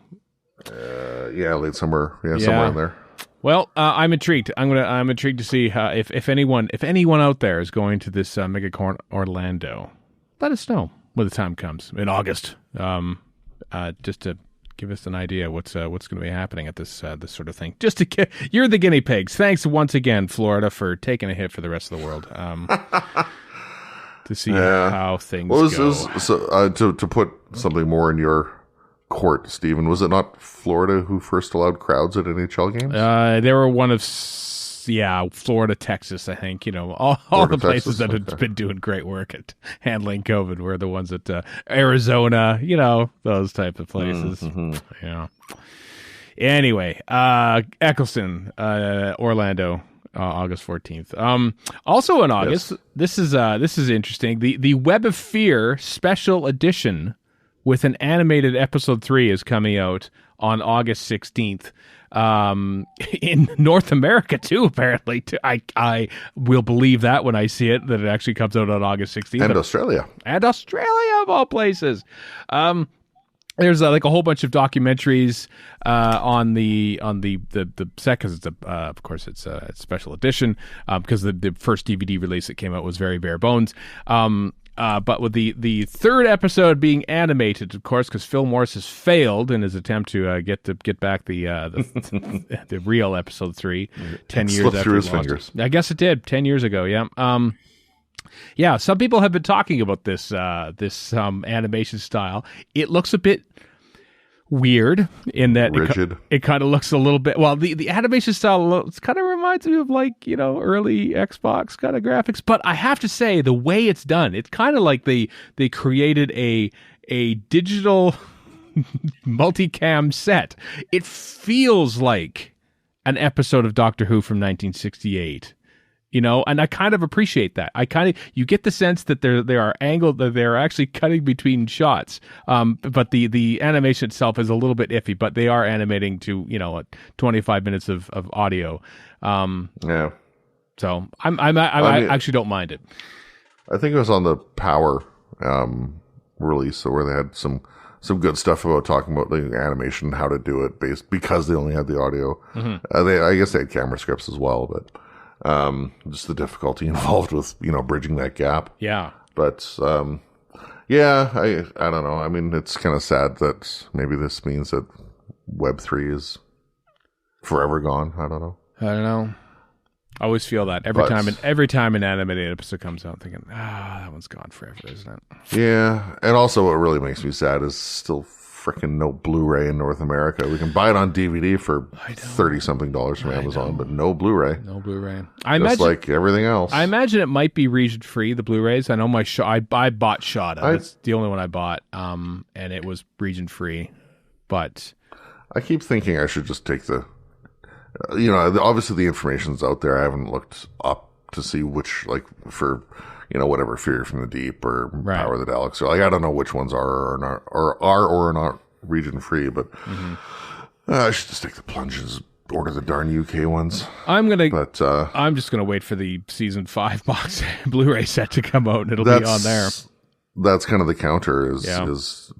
late summer, somewhere in there. Well, I'm intrigued. I'm intrigued to see if anyone out there is going to this MegaCon Orlando. Let us know when the time comes in August. Just to give us an idea what's going to be happening at this sort of thing. Just to you're the guinea pigs. Thanks once again, Florida, for taking a hit for the rest of the world. To see how things go. So to put something more in your court, Stephen, was it not Florida who first allowed crowds at NHL games? They were one of Florida, Texas, I think. All the places that have been doing great work at handling COVID were the ones at Arizona, those type of places. Mm-hmm. Yeah. Anyway, Eccleston, Orlando, August 14th. Also in August, this is interesting. The Web of Fear special edition with an animated episode 3 is coming out on August 16th. In North America too, apparently. I will believe that when I see it, that it actually comes out on August 16th. And Australia. And Australia, of all places. There's a whole bunch of documentaries on the set, because it's of course it's a special edition, because the first DVD release that came out was very bare bones. But with the third episode being animated, of course, because Phil Morris has failed in his attempt to get back the real episode 3, 10 years after through his he lost fingers. it. I guess it did 10 years ago. Yeah. Some people have been talking about this animation style. It looks a bit weird in that rigid. It kind of looks a little bit. Well, the animation style kind of reminds me of early Xbox kind of graphics. But I have to say, the way it's done, it's kind of like they created a digital multicam set. It feels like an episode of Doctor Who from 1968. And I kind of appreciate that. You get the sense that they are angled, that they're actually cutting between shots. But the animation itself is a little bit iffy, but they are animating to, 25 minutes of audio. Yeah. So I actually don't mind it. I think it was on the Power release, where they had some good stuff about talking about the animation, how to do it because they only had the audio. Mm-hmm. I guess they had camera scripts as well, but just the difficulty involved with bridging that gap. Yeah. But I don't know. I mean, it's kind of sad that maybe this means that Web 3 is forever gone. I don't know. I always feel that every time an animated episode comes out, I'm thinking, that one's gone forever, isn't it? Yeah, and also what really makes me sad is still freaking no Blu-ray in North America. We can buy it on DVD for $30-something from Amazon, but no Bluray. No Blu-ray. Just like everything else. I imagine it might be region-free, the Blu-rays. I know I bought Shada. That's the only one I bought, and it was region-free. But I keep thinking I should just take obviously the information's out there. I haven't looked up to see which, like, for, whatever, Fear from the Deep or Power of the Daleks. Or, like, I don't know which ones are or not region free, but I should just take the plunge and order the darn UK ones. I'm just gonna wait for the season 5 box Blu-ray set to come out, and it'll be on there. That's kind of the counter is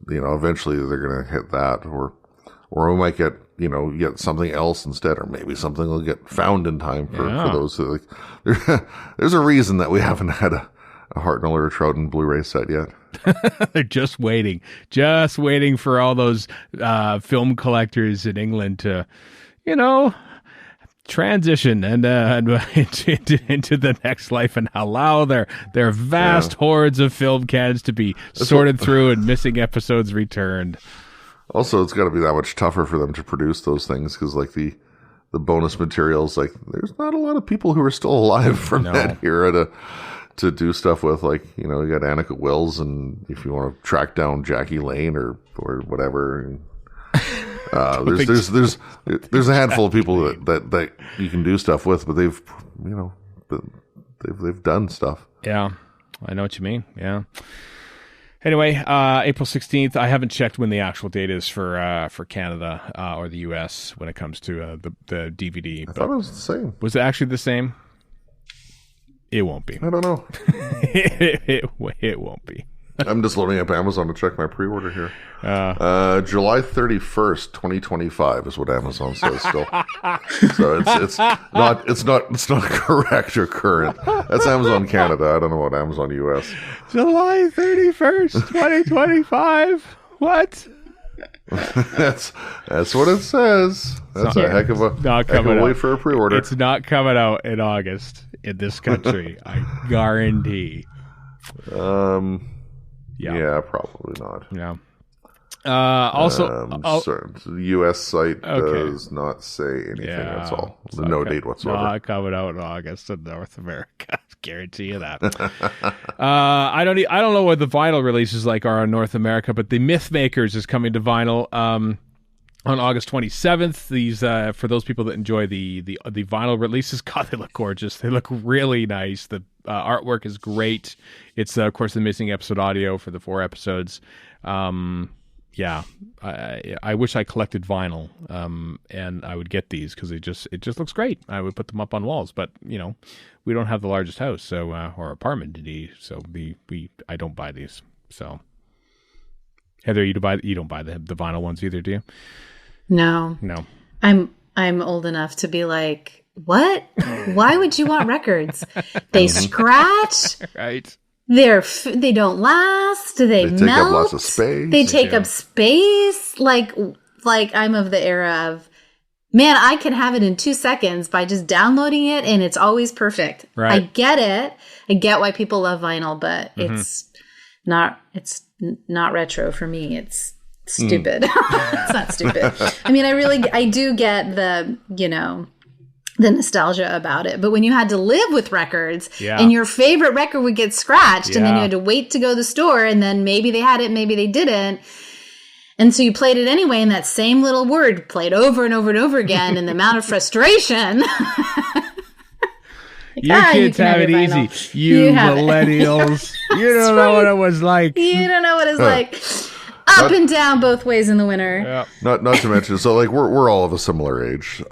eventually they're gonna hit that, or we might get something else instead, or maybe something will get found in time for those who, like, there's a reason that we haven't had a Hartnell or a Troughton Blu-ray set yet. They're just waiting for all those film collectors in England to, transition and into the next life and allow their vast hordes of film cans to be sorted through and missing episodes returned. Also, it's got to be that much tougher for them to produce those things because, like, the bonus materials, like, there's not a lot of people who are still alive from that era to do stuff with. Like, you got Annika Wills, and if you want to track down Jackie Lane or whatever, there's a handful of people that you can do stuff with, but they've done stuff. Yeah, I know what you mean. Yeah. Anyway, April 16th. I haven't checked when the actual date is for Canada or the US when it comes to the DVD. I thought it was the same. Was it actually the same? It won't be. I don't know. It won't be. I'm just loading up Amazon to check my pre-order here. July 31st, 2025 is what Amazon says still. So it's not correct or current. That's Amazon Canada. I don't know about Amazon US. July 31st, 2025. What? That's what it says. That's a heck of a wait for a pre-order. It's not coming out in August in this country. I guarantee. Yeah, probably not. Yeah. Also, the U.S. site does not say anything. That's all. No date whatsoever. Not coming out in August in North America. Guarantee you that. I don't know what the vinyl releases are in North America, but the Mythmakers is coming to vinyl on August 27th. These for those people that enjoy the vinyl releases. God, they look gorgeous. They look really nice. The artwork is great. It's of course the missing episode audio for the 4 episodes. Yeah, I wish I collected vinyl, and I would get these because it just looks great. I would put them up on walls, but we don't have the largest house, so or apartment indeed. So I don't buy these. So Heather, you don't buy the vinyl ones either, do you? No. I'm old enough to be like, what? Why would you want records? They scratch, right? They don't last. They melt. Take up lots of space. They take up space. Like I'm of the era of, man, I can have it in 2 seconds by just downloading it, and it's always perfect. Right. I get it. I get why people love vinyl, but it's not retro for me. It's stupid. It's not stupid. I mean, I do get the nostalgia about it. But when you had to live with records and your favorite record would get scratched and then you had to wait to go to the store and then maybe they had it, maybe they didn't. And so you played it anyway, and that same little word played over and over and over again, and the amount of frustration. You kids have it easy. You millennials. You don't know what it was like. You don't know what it's like. Up and down both ways in the winter. Yeah. Not to mention, so we're all of a similar age.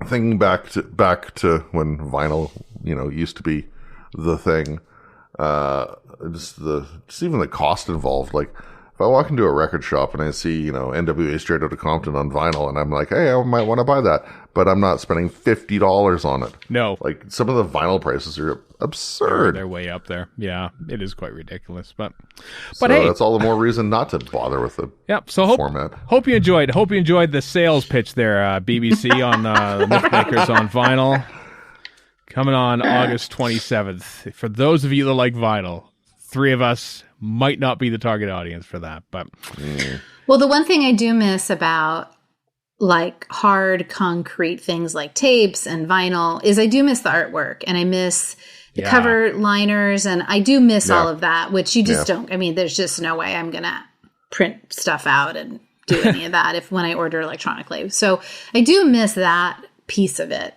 Thinking back to when vinyl, used to be the thing. Just even the cost involved. Like, if I walk into a record shop and I see, NWA Straight Outta Compton on vinyl, and I'm like, hey, I might want to buy that, but I'm not spending $50 on it. No, like some of the vinyl prices are absurd. They're way up there. Yeah, it is quite ridiculous. But hey, that's all the more reason not to bother with the format. Hope you enjoyed the sales pitch there, BBC on the Mythmakers on vinyl. coming on August 27th. For those of you that like vinyl, 3 of us might not be the target audience for that, but Well, the one thing I do miss about like hard concrete things like tapes and vinyl is I do miss the artwork, and I miss the cover liners, and I do miss all of that, which you just don't. I mean, there's just no way I'm gonna print stuff out and do any of that when I order electronically. So I do miss that piece of it.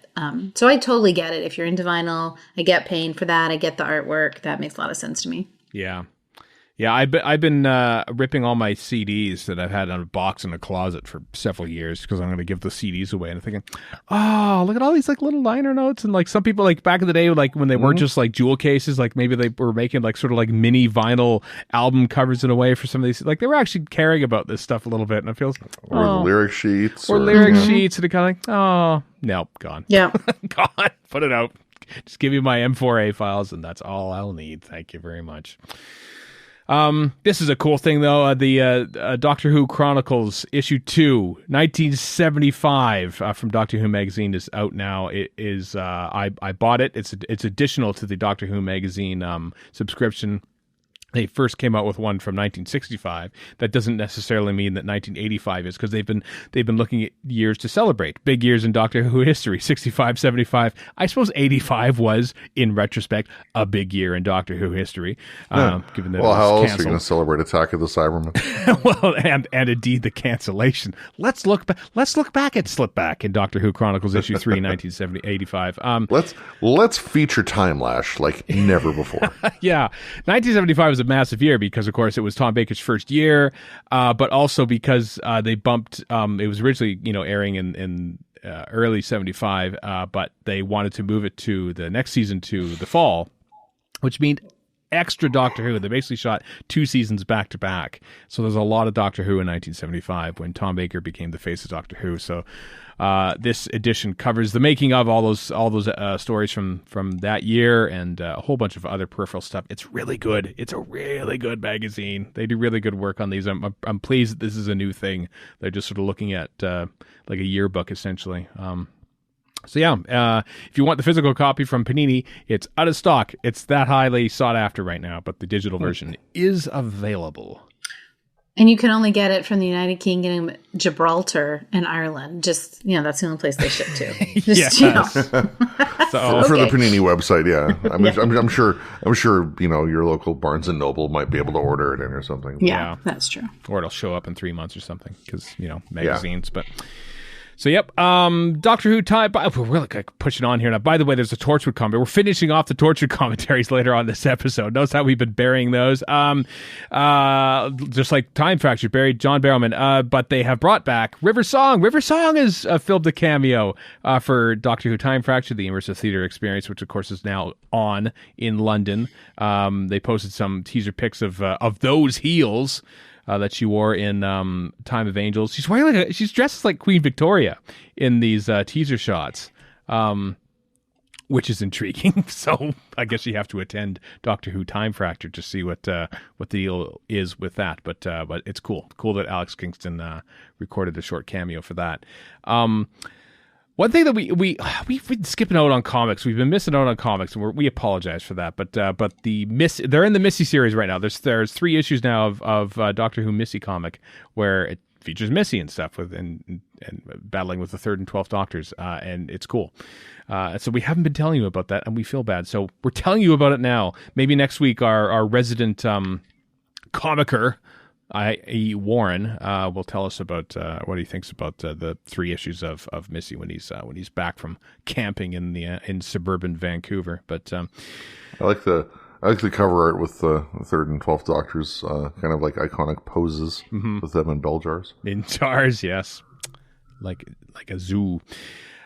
So I totally get it. If you're into vinyl, I get paying for that. I get the artwork. That makes a lot of sense to me. yeah. Yeah, I've been ripping all my CDs that I've had on a box in a closet for several years because I'm going to give the CDs away. And I'm thinking, oh, look at all these like little liner notes. And like some people like back in the day, like when they weren't just like jewel cases, like maybe they were making like sort of like mini vinyl album covers in a way for some of these. Like they were actually caring about this stuff a little bit. And it feels or the lyric sheets or lyric sheets, and it kind of like, oh, no, gone. Yeah, gone. Put it out. Just give me my M4A files, and that's all I'll need. Thank you very much. This is a cool thing, though. The Doctor Who Chronicles issue 2, 1975, from Doctor Who magazine is out now. It is I bought it. It's additional to the Doctor Who magazine subscription. They first came out with one from 1965. That doesn't necessarily mean that 1985 is, because they've been looking at years to celebrate. Big years in Doctor Who history, 65, 75. I suppose 85 was, in retrospect, a big year in Doctor Who history. Given that well, how else canceled. are you going to celebrate Attack of the Cybermen? Well, and indeed the cancellation. Let's look back at Slip Back in Doctor Who Chronicles issue 3, 1985. Let's feature Timelash like never before. Yeah, 1975 was a massive year because, of course, it was Tom Baker's first year, but also because they bumped. It was originally, airing in early 75, but they wanted to move it to the next season to the fall, which means extra Doctor Who. They basically shot 2 seasons back to back. So there's a lot of Doctor Who in 1975 when Tom Baker became the face of Doctor Who. So this edition covers the making of all those stories from that year and a whole bunch of other peripheral stuff. It's really good. It's a really good magazine. They do really good work on these. I'm pleased that this is a new thing. They're just sort of looking at like a yearbook essentially. So yeah, if you want the physical copy from Panini, it's out of stock. It's that highly sought after right now, but the digital version is available. And you can only get it from the United Kingdom, Gibraltar, and Ireland. Just, that's the only place they ship to. Just, Yes. So for the Panini website, yeah. I'm sure, your local Barnes and Noble might be able to order it in or something. Yeah, that's true. Or it'll show up in 3 months or something because, magazines, but... So, yep, Doctor Who time. We're really pushing on here now. By the way, there's a Torchwood commentary. We're finishing off the Torchwood commentaries later on this episode. Notice how we've been burying those. Just like Time Fracture buried John Barrowman. But they have brought back River Song. River Song has filmed a cameo for Doctor Who Time Fracture, the immersive theater experience, which, of course, is now on in London. They posted some teaser pics of those heels that she wore in Time of Angels. She's wearing she's dressed like Queen Victoria in these teaser shots, which is intriguing. So I guess you have to attend Doctor Who Time Fracture to see what the deal is with that. But it's cool that Alex Kingston recorded a short cameo for that. One thing that we've been skipping out on comics. We've been missing out on comics, and we apologize for that. But they're in the Missy series right now. There's 3 issues now of Doctor Who Missy comic where it features Missy and stuff and battling with the 3rd and 12th Doctors, and it's cool. So we haven't been telling you about that, and we feel bad. So we're telling you about it now. Maybe next week our resident comicer, i.e. Warren, will tell us about what he thinks about the 3 issues of Missy when he's back from camping in suburban Vancouver. But I like the cover art with the 3rd and 12th Doctors, kind of like iconic poses with them in bell jars. In jars, yes, like a zoo.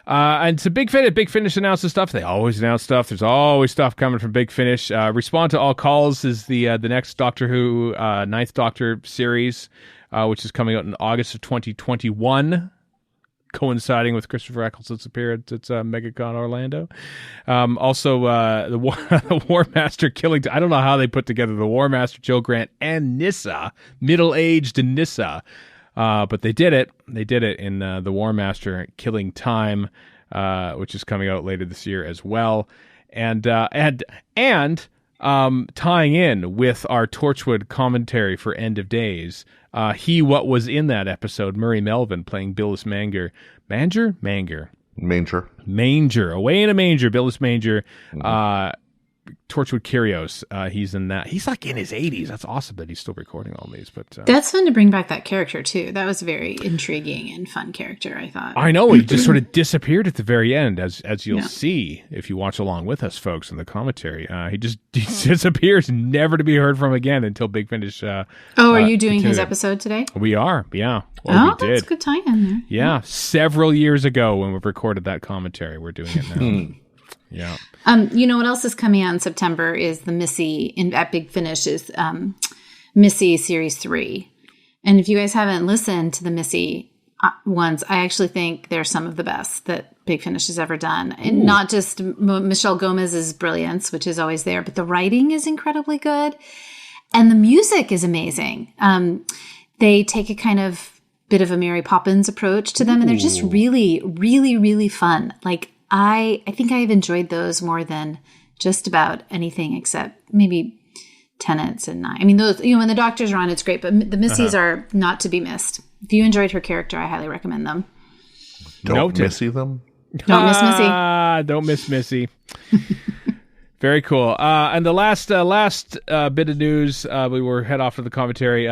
And so Big Finish announces stuff. They always announce stuff. There's always stuff coming from Big Finish. Respond to All Calls is the next Doctor Who 9th Doctor series, which is coming out in August of 2021, coinciding with Christopher Eccleston's appearance at MegaCon Orlando. Also, the War Master killing... I don't know how they put together the War Master, Joe Grant, and Nyssa, middle-aged Nyssa. But they did it. They did it in The War Master Killing Time. which is coming out later this year as well. And tying in with our Torchwood commentary for End of Days, what was in that episode, Murray Melvin playing Billis Manger. Manger? Manger. Away in a Manger, Billis Manger. Torchwood Kyrios. He's in that. He's like in his 80s. That's awesome that he's still recording all these. But that's fun to bring back that character too. That was a very intriguing and fun character, I thought. I know, he just sort of disappeared at the very end, as you'll see if you watch along with us, folks, in the commentary. He disappears, never to be heard from again until Big Finish. Are you doing his episode today? We are, yeah. Well, we did. That's a good tie-in there. Yeah, several years ago when we recorded that commentary. We're doing it now. Yeah. You know what else is coming out in September is the Missy at Big Finish is Missy Series 3. And if you guys haven't listened to the Missy ones, I actually think they're some of the best that Big Finish has ever done. And not just Michelle Gomez's brilliance, which is always there, but the writing is incredibly good. And the music is amazing. They take a kind of bit of a Mary Poppins approach to them, and they're just really, really, really fun. Like, I think I've enjoyed those more than just about anything except maybe Tenants and Nine. I mean, those, when the Doctors are on, it's great, but the Missies are not to be missed. If you enjoyed her character, I highly recommend them. Don't missy them. Don't miss Missy. Don't miss Missy. Very cool. And the last bit of news, we were head off to the commentary.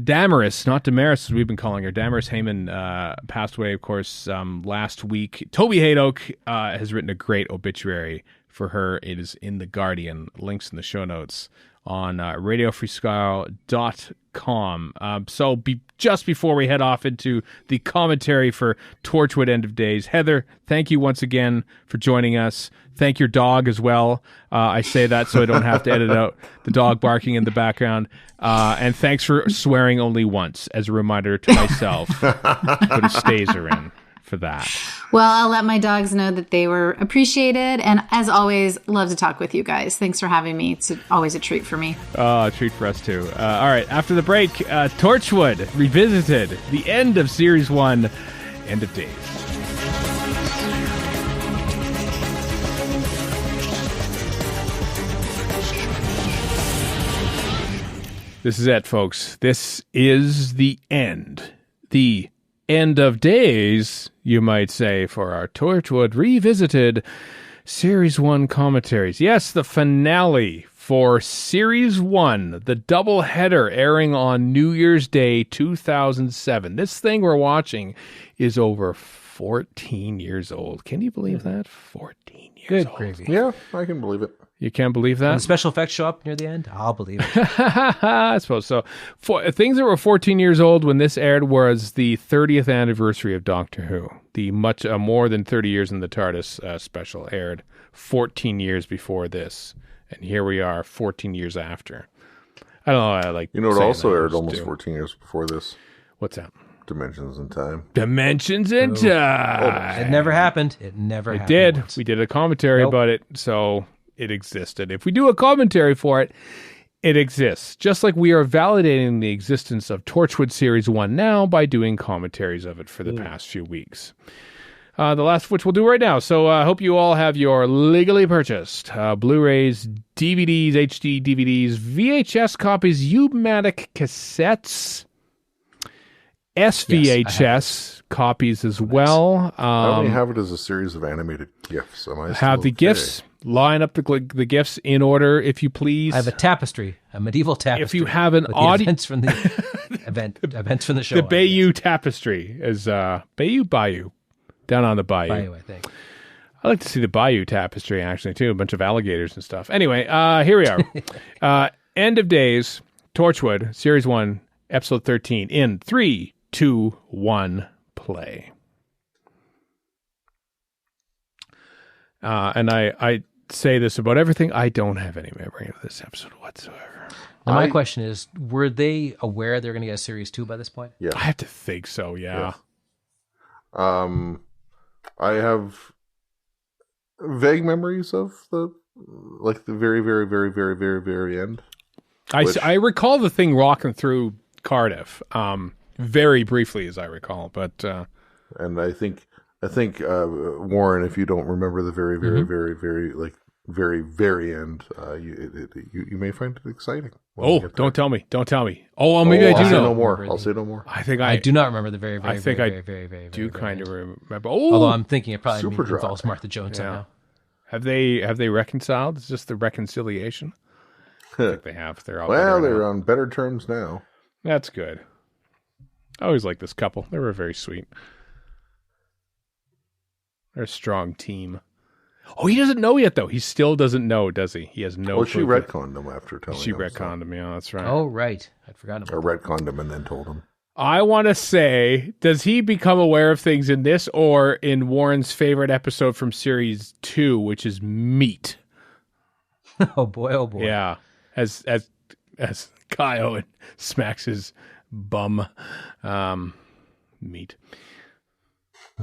Damaris, not Damaris as we've been calling her. Damaris Heyman passed away, of course, last week. Toby Haydock has written a great obituary for her. It is in The Guardian. Links in the show notes on radiofreestyle.com. So just before we head off into the commentary for Torchwood End of Days, Heather, thank you once again for joining us. Thank your dog as well. I say that so I don't have to edit out the dog barking in the background. And thanks for swearing only once as a reminder to myself to put a staser in for that. Well, I'll let my dogs know that they were appreciated. And as always, love to talk with you guys. Thanks for having me. It's always a treat for me. A treat for us too. All right. After the break, Torchwood Revisited, the end of Series 1, End of Days. This is it, folks. This is the end. The end of days, you might say, for our Torchwood Revisited Series 1 commentaries. Yes, the finale for Series 1, the double header airing on New Year's Day 2007. This thing we're watching is over 14 years old. Can you believe that? 14 years Good old. gravy. Yeah, I can believe it. You can't believe that? When the special effects show up near the end, I'll believe it. I suppose so. Things that were 14 years old when this aired was the 30th anniversary of Doctor Who. The much more than 30 years in the TARDIS special aired 14 years before this. And here we are 14 years after. I don't know. I like it also aired almost too. 14 years before this. What's that? Dimensions in Time. Dimensions in Time. It never happened. It happened. Did. Once. We did a commentary about it, so it existed. If we do a commentary for it, it exists. Just like we are validating the existence of Torchwood Series 1 now by doing commentaries of it for the past few weeks. The last of which we'll do right now. So I hope you all have your legally purchased Blu-rays, DVDs, HD DVDs, VHS copies, U-matic cassettes, SVHS copies as well. I only have it as a series of animated GIFs. Have the GIFs. Line up the GIFs in order, if you please. I have a tapestry, a medieval tapestry. If you have an audio events from the events from the show. The Bayou Tapestry is Bayou down on the Bayou. Bayou, I think. I like to see the Bayou Tapestry actually too. A bunch of alligators and stuff. Anyway, here we are. End of Days, Torchwood, Series 1, Episode 13. In 3, 2, 1, play. And I say this about everything. I don't have any memory of this episode whatsoever. Now, my question is, were they aware they're going to get a Series 2 by this point? Yeah. I have to think so, yeah. Yes. I have vague memories of the very, very, very, very, very, very end. I recall the thing rocking through Cardiff, very briefly as I recall, but... And I think I think Warren, if you don't remember the very, very, very, very, like very, very end, you may find it exciting. Oh, don't tell me! Don't tell me! Oh, maybe I do I'll say know. no more. I'll say no more. I think I do not remember the very, very, I think very, I very, very, do very kind of end. remember. Oh, Although I'm thinking it probably Super dry. involves Martha Jones somehow. have they reconciled? It's just the reconciliation. I think they have. They're all Well, better they're now. on better terms now. That's good. I always liked this couple. They were very sweet. They're a strong team. Oh, he doesn't know yet, though. He still doesn't know, does he? He has no Well, she clue. retconned him after telling She him. retconned him, yeah, that's right. Oh, right. I'd forgotten Or about retconned him and then told him. I want to say, does he become aware of things in this or in Warren's favorite episode from Series 2, which is Meat? that. Oh, boy. Oh, boy. Yeah. As Kai Owen smacks his bum. Meat.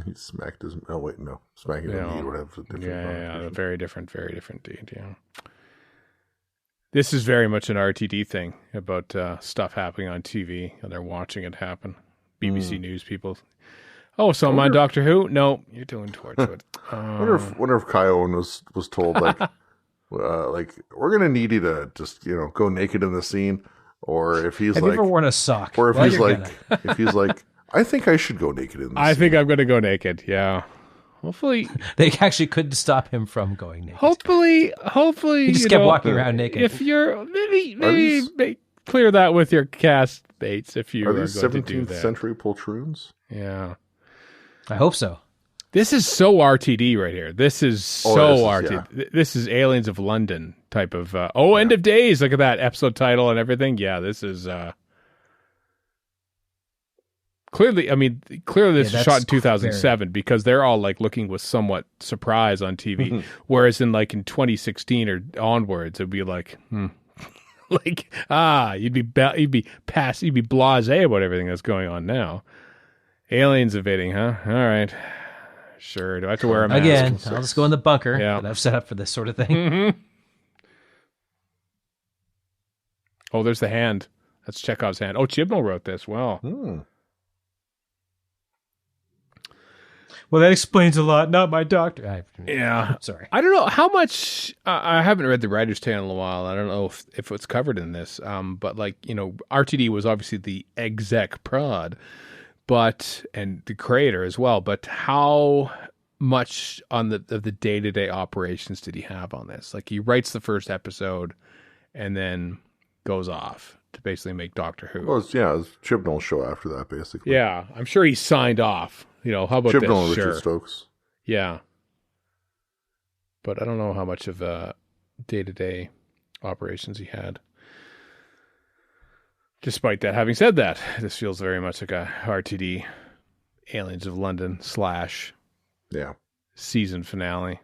He smacked his. Oh wait, no, smacking his knee would have a different. Yeah, very different deed. Yeah, this is very much an RTD thing about stuff happening on TV, and they're watching it happen. BBC News people. Oh, so I'm on Doctor Who? No, you're doing Torchwood. Wonder if Kai Owen was told like, like we're gonna need you to just go naked in the scene, or if he's Have like, you ever worn a sock? or if Well, he's you're like, if he's like, I think I should go naked in the I scene. think I'm going to go naked. Yeah. Hopefully, They actually couldn't stop him from going naked. hopefully, He just kept walking around naked. If you're maybe these- clear that with your cast mates if you Are are these going to do 17th that. century poltroons? Yeah. I hope so. This is so RTD right here. This is so this is, RTD. This is Aliens of London type of. End of days. Look at that episode title and everything. Yeah, this is. Clearly, this is shot in 2007 because they're all like looking with somewhat surprise on TV. Whereas in 2016 or onwards, it'd be like, you'd be blasé about everything that's going on now. Aliens invading, huh? All right. Sure. Do I have to wear a mask? Again, I'll just go in the bunker Yeah. that I've set up for this sort of thing. Oh, there's the hand. That's Chekhov's hand. Oh, Chibnall wrote this. Wow. Well, that explains a lot. Not my doctor. Yeah. Sorry. I don't know how much. I haven't read the writer's tale in a while. I don't know if it's covered in this. But RTD was obviously the exec prod, and the creator as well. But how much of the day-to-day operations did he have on this? Like he writes the first episode, and then goes off to basically make Doctor Who. Well, it's Chibnall's show after that, basically. Yeah, I'm sure he signed off. How about Chibnall this? and Richard Sure. Stokes. Yeah. But I don't know how much of day-to-day operations he had. Despite that, having said that, this feels very much like a RTD Aliens of London / Yeah. season finale.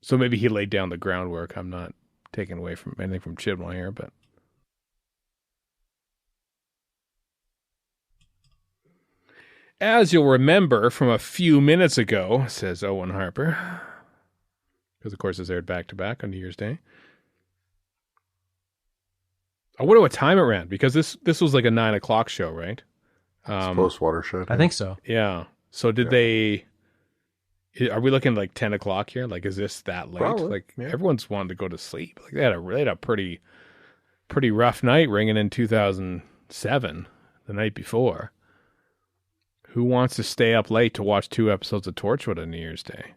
So maybe he laid down the groundwork. I'm not taking away from anything from Chibnall here, but as you'll remember from a few minutes ago, says Owen Harper, because of course it's aired back to back on New Year's Day. I wonder what time it ran, because this was like a 9 o'clock show, right? It's post Watershed. I think so. Yeah. So did they? Are we looking like 10 o'clock here? Like, is this that late? Probably, Like yeah. everyone's wanting to go to sleep. Like they had a pretty rough night ringing in 2007, the night before. Who wants to stay up late to watch 2 episodes of Torchwood on New Year's Day?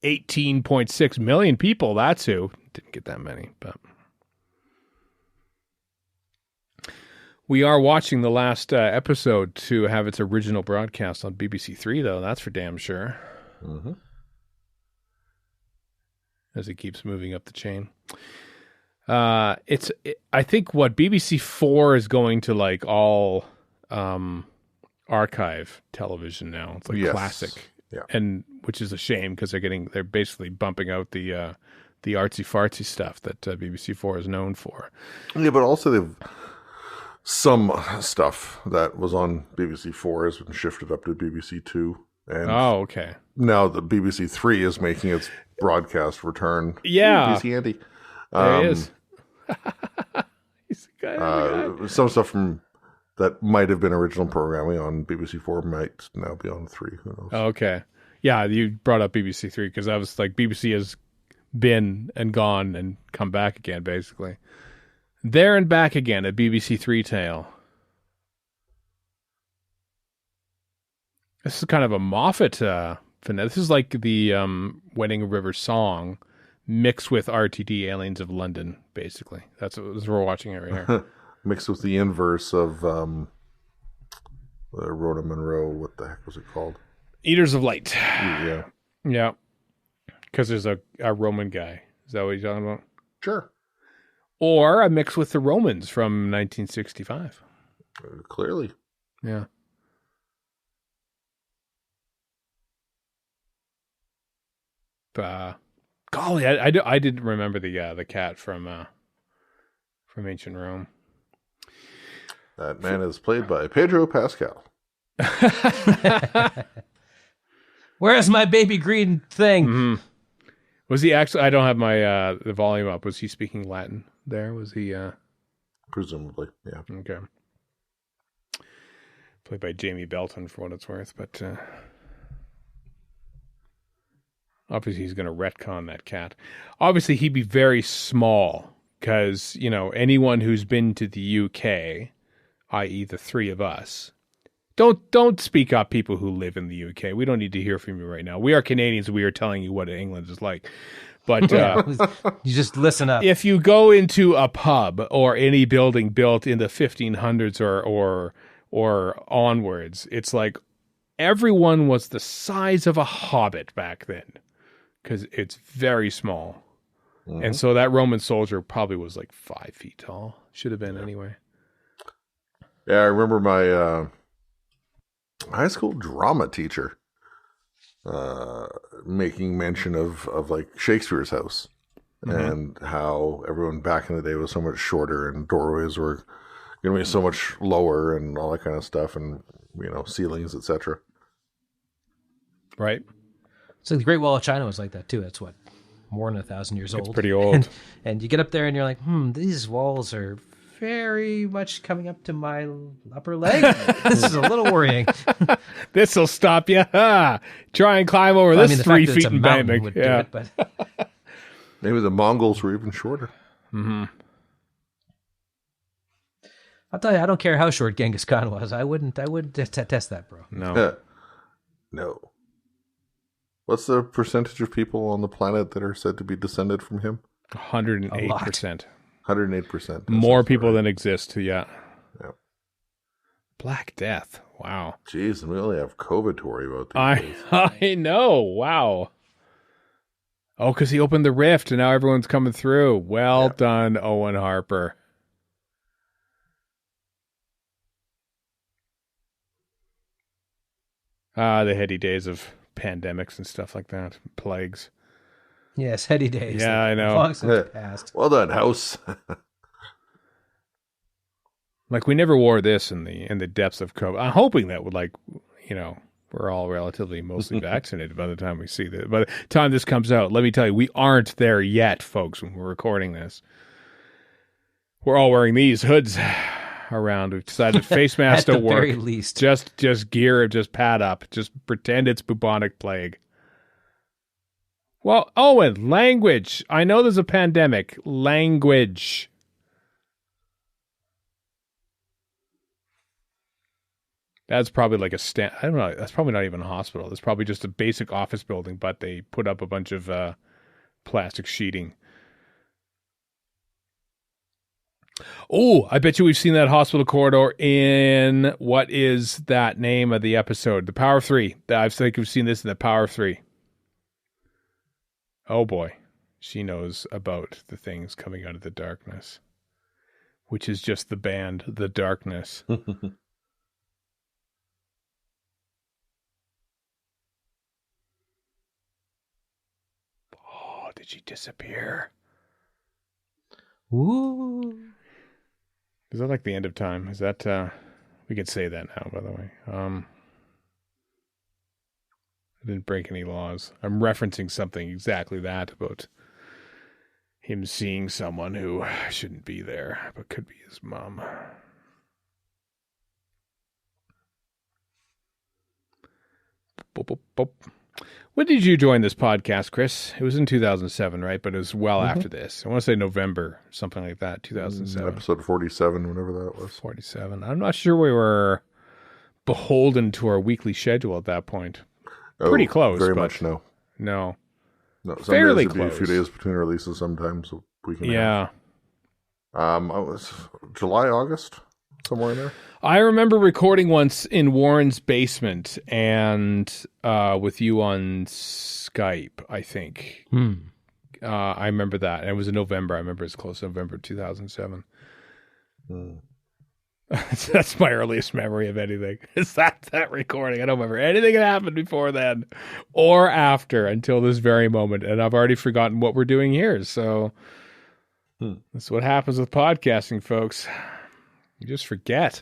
18.6 million people. That's who. Didn't get that many, but. We are watching the last episode to have its original broadcast on BBC Three, though. That's for damn sure. Mm-hmm. As it keeps moving up the chain. I think what BBC Four is going to like all archive television now. It's like Yes. classic, Yeah. and which is a shame because they're basically bumping out the artsy fartsy stuff that BBC Four is known for. Yeah, but also they've some stuff that was on BBC Four has been shifted up to BBC Two, and Oh, okay. now the BBC Three is making its broadcast return. Yeah. Ooh, PC Andy. There he is. He's the guy. Some stuff from that might have been original programming on BBC4 might now be on 3. Who knows? Okay. Yeah, you brought up BBC Three because I was like, BBC has been and gone and come back again, basically. There and back again, a BBC Three tale. This is kind of a Moffat finesse. This is like the Wedding River Song mixed with RTD Aliens of London, basically. That's what we're watching it right here. Mixed with the inverse of Rhoda Monroe. What the heck was it called? Eaters of Light. Yeah. Yeah. Because there's a Roman guy. Is that what you're talking about? Sure. Or a mix with the Romans from 1965. Clearly. Yeah. Golly, I didn't remember the cat from ancient Rome. That man is played by Pedro Pascal. Where's my baby green thing? Mm-hmm. Was he actually? I don't have my the volume up. Was he speaking Latin there? Was he? Presumably, yeah. Okay. Played by Jamie Belton for what it's worth, but obviously he's going to retcon that cat. Obviously he'd be very small because, you know, anyone who's been to the UK, i.e. the three of us, don't speak up, people who live in the UK. We don't need to hear from you right now. We are Canadians. We are telling you what England is like. But you just listen up. If you go into a pub or any building built in the 1500s or onwards, it's like everyone was the size of a hobbit back then because it's very small. Mm-hmm. And so that Roman soldier probably was like 5 feet tall. Should have been anyway. Yeah, I remember my high school drama teacher making mention of like Shakespeare's house, mm-hmm. and how everyone back in the day was so much shorter and doorways were going to be so much lower and all that kind of stuff, and, you know, ceilings, etc. Right. So the Great Wall of China was like that too. That's what, more than 1,000 years old. It's pretty old. And you get up there and you're like, these walls are very much coming up to my upper leg. This is a little worrying. This will stop you. Try and climb over this 3 feet and embankment. Would yeah. do it, but maybe the Mongols were even shorter. Mm-hmm. I'll tell you, I don't care how short Genghis Khan was. I wouldn't test that, bro. No. No. What's the percentage of people on the planet that are said to be descended from him? 108%. 108%. More people than exist. Yeah. Yeah. Black Death. Wow. Jeez, and we only have COVID to worry about these days. I know. Wow. Oh, because he opened the rift and now everyone's coming through. Well done, Owen Harper. The heady days of pandemics and stuff like that. Plagues. Yes, heady days. Yeah, I know. Long since passed. Well done, House. Like, we never wore this in the depths of COVID. I'm hoping that would, like, you know, we're all relatively mostly vaccinated by the time we see this. By the time this comes out, let me tell you, we aren't there yet, folks, when we're recording this. We're all wearing these hoods around. We've decided face masks don't work. At the very least. Just gear, just pad up. Just pretend it's bubonic plague. Well, Owen, language. I know there's a pandemic. Language. That's probably like I don't know. That's probably not even a hospital. That's probably just a basic office building, but they put up a bunch of plastic sheeting. Oh, I bet you we've seen that hospital corridor in, what is that name of the episode? The Power of Three. I think we've seen this in the Power of Three. Oh boy, she knows about the things coming out of the darkness, which is just the band, The Darkness. Oh, did she disappear? Ooh. Is that like the end of time? Is that, we could say that now, by the way. I didn't break any laws. I'm referencing something exactly that about him seeing someone who shouldn't be there, but could be his mom. Boop, boop, boop. When did you join this podcast, Chris? It was in 2007, right? But it was well after this. I want to say November, something like that, 2007. Episode 47, whenever that was. 47. I'm not sure we were beholden to our weekly schedule at that point. Pretty close. Very but much no. No. No, some Fairly days it'd be a few close. days between releases sometimes. A week and a Yeah. half. I was July, August, somewhere in there. I remember recording once in Warren's basement and with you on Skype, I think. I remember that. And it was in November. I remember it's close to November 2007. That's my earliest memory of anything. Is that recording? I don't remember anything that happened before then or after until this very moment. And I've already forgotten what we're doing here. So that's what happens with podcasting, folks. You just forget.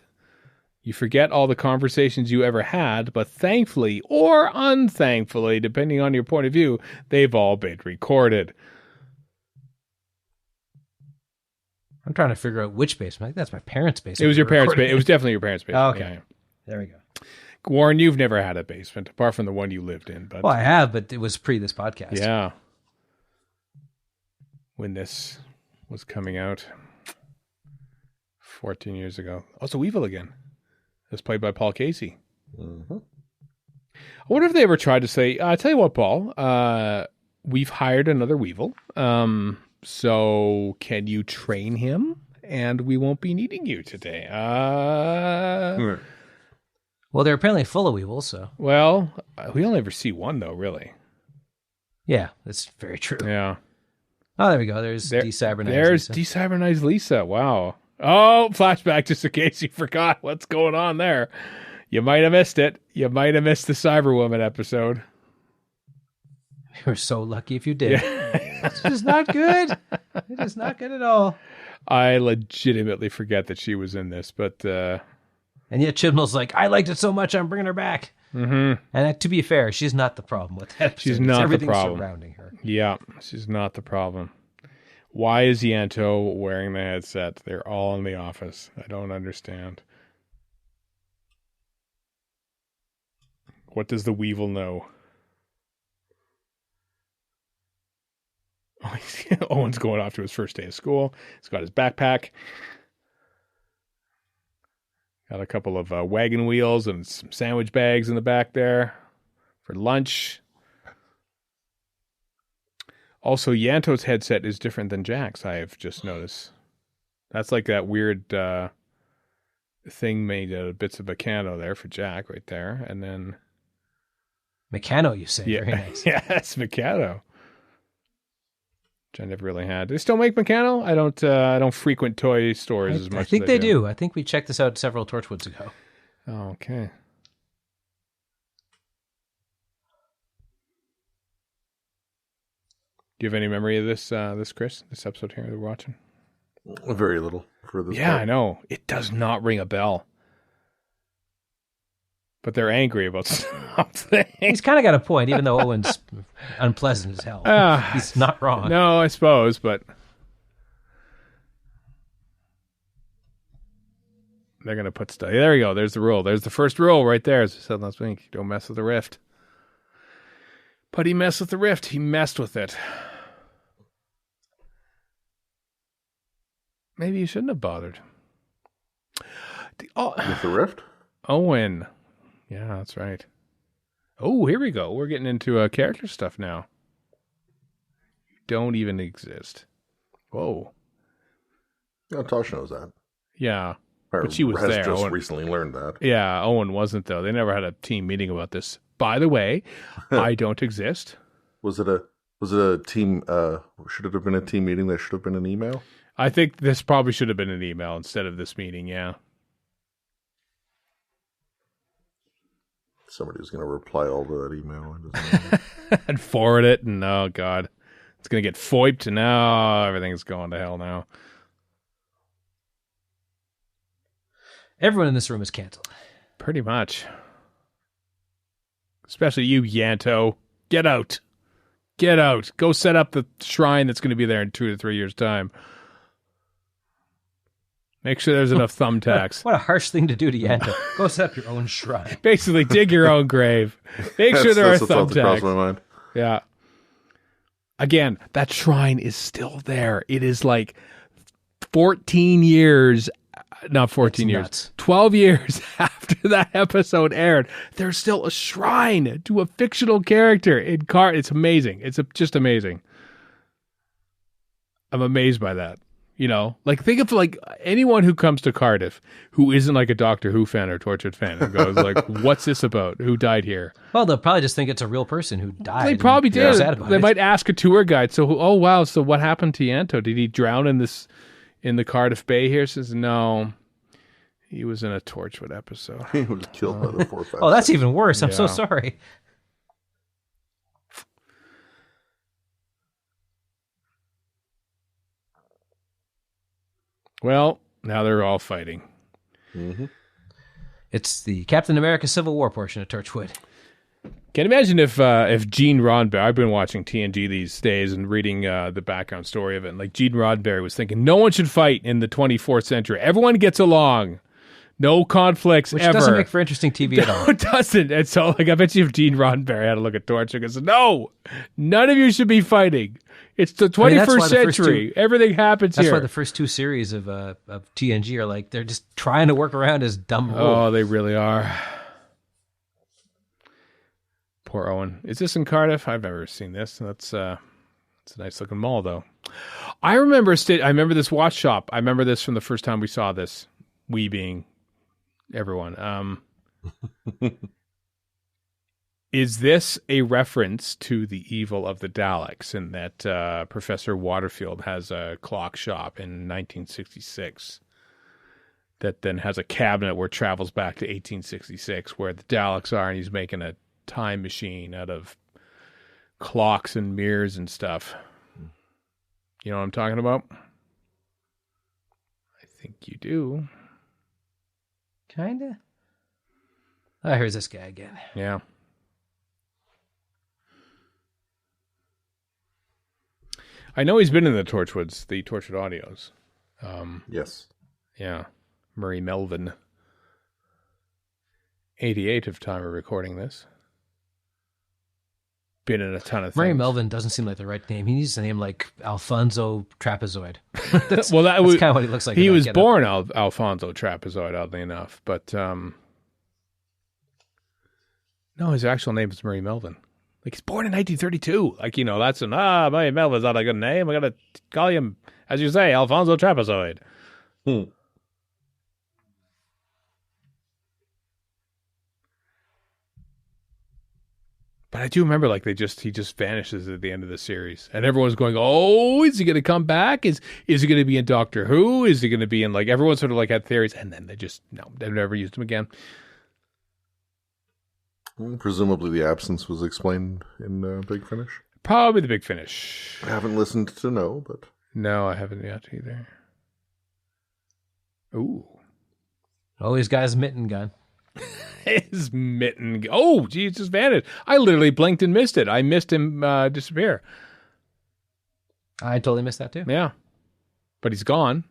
You forget all the conversations you ever had, but thankfully or unthankfully, depending on your point of view, they've all been recorded. I'm trying to figure out which basement. I think that's my parents' basement. It was your parents' basement. basement. It was definitely your parents' basement. Oh, okay. Yeah. There we go. Warren, you've never had a basement, apart from the one you lived in. But Well, I have, but it was pre this podcast. yeah. When this was coming out 14 years ago. Oh, it's a Weevil again. It's played by Paul Casey. Mm-hmm. I wonder if they ever tried to say, I tell you what, Paul, we've hired another Weevil. So can you train him? And we won't be needing you today. Well, they're apparently full of weevils, so. Well, we only ever see one, though, really. Yeah, that's very true. Yeah. Oh, there we go. There's Decybernized There's Lisa. Decybernized Lisa. Wow. Oh, flashback, just in case you forgot what's going on there. You might have missed it. You might have missed the Cyberwoman episode. You're so lucky if you did. Yeah. It's just not good. It is not good at all. I legitimately forget that she was in this, but... And yet Chibnall's like, I liked it so much, I'm bringing her back. Mm-hmm. And to be fair, she's not the problem with that episode. She's It's not the everything problem. surrounding her. Yeah, she's not the problem. Why is Yanto wearing the headset? They're all in the office. I don't understand. What does the Weevil know? Oh, Owen's going off to his first day of school. He's got his backpack. Got a couple of wagon wheels and some sandwich bags in the back there for lunch. Also, Yanto's headset is different than Jack's, I have just noticed. That's like that weird thing made out of bits of Meccano there for Jack right there. And then... Meccano, you say. Yeah, Very nice. yeah, it's Meccano. Which I never really had. Do they still make Meccano? I don't frequent toy stores as much I think as they do. I think we checked this out several Torchwoods ago. Oh, okay. Do you have any memory of this, Chris? This episode here that we're watching? Very little for this. Yeah, part. I know. It does not ring a bell. But they're angry about something. He's kind of got a point, even though Owen's unpleasant as hell. He's not wrong. No, I suppose, but they're going to put stuff. There you go. There's the rule. There's the first rule right there, as I said last week. Don't mess with the rift. But he messed with the rift. He messed with it. Maybe you shouldn't have bothered. With the rift? Owen. Yeah, that's right. Oh, here we go. We're getting into character stuff now. You don't even exist. Whoa. Yeah, Tosh knows that. Yeah. Or But she was has there. just Owen. recently learned that. Yeah, Owen wasn't, though. They never had a team meeting about this. By the way, I don't exist. Was it a team? Should it have been a team meeting? That should have been an email. I think this probably should have been an email instead of this meeting, yeah. Somebody was going to reply all to that email. And forward it, and oh, God. It's going to get foiped, and now everything's going to hell now. Everyone in this room is canceled. Pretty much. Especially you, Yanto. Get out. Get out. Go set up the shrine that's going to be there in 2 to 3 years' time. Make sure there's enough thumbtacks. What a harsh thing to do to Yanto. Go set up your own shrine. Basically, dig your own grave. Make sure there are that's what's across my thumbtacks. mind. Yeah. Again, that shrine is still there. It is like 14 years, not 14 years, nuts. 12 years after that episode aired. There's still a shrine to a fictional character in Car. It's amazing. It's just amazing. I'm amazed by that. You know, like think of like anyone who comes to Cardiff who isn't like a Doctor Who fan or Torchwood fan and goes like, "What's this about? Who died here?" Well, they'll probably just think it's a real person who died. They probably and they're did. sad about They it. might ask a tour guide. So, oh wow, so what happened to Yanto? Did he drown in the Cardiff Bay here? Says no, he was in a Torchwood episode. He was killed by the 4 Oh, that's even worse. I'm so Yeah. sorry. Well, now they're all fighting. Mm-hmm. It's the Captain America Civil War portion of Torchwood. Can you imagine if Gene Roddenberry, I've been watching TNG these days and reading the background story of it, and like Gene Roddenberry was thinking, no one should fight in the 24th century. Everyone gets along. No conflicts Which ever. doesn't make for interesting TV at all. No, it doesn't. And so, like, I bet you if Gene Roddenberry had to look at Torchwood and said, no, none of you should be fighting. It's the 21st that's why the first century. Everything happens That's here. why the first two series of TNG are like, they're just trying to work around his dumb rule. Oh, they really are. Poor Owen. Is this in Cardiff? I've never seen this. That's it's a nice looking mall, though. I remember this watch shop. I remember this from the first time we saw this. We being everyone. Is this a reference to the evil of the Daleks in that Professor Waterfield has a clock shop in 1966 that then has a cabinet where it travels back to 1866 where the Daleks are, and he's making a time machine out of clocks and mirrors and stuff. You know what I'm talking about? I think you do. Kinda. Oh, here's this guy again. Yeah. I know he's been in the Torchwood audios. Yes. Yeah. Murray Melvin. 88 of time of recording this. Been in a ton of things. Murray Melvin doesn't seem like the right name. He needs a name like Alfonso Trapezoid. That's Well, kind of what he looks like. he in that was getup. born Alfonso Trapezoid, oddly enough. But, no, his actual name is Murray Melvin. Like, he's born in 1932. Like, you know, that's Murray Melvin's not a good name. I gotta call him, as you say, Alfonso Trapezoid. But I do remember, like, he just vanishes at the end of the series, and everyone's going, "Oh, is he going to come back? Is he going to be in Doctor Who? Is he going to be in like?" Everyone sort of like had theories, and then they've never used him again. Presumably the absence was explained in Big Finish. Probably the Big Finish. I haven't listened to know, but No, I haven't yet either. Ooh, Oh, he's got his mitten gun. his mitten. Oh, geez, just vanished. I literally blinked and missed it. I missed him disappear. I totally missed that too. Yeah, but he's gone.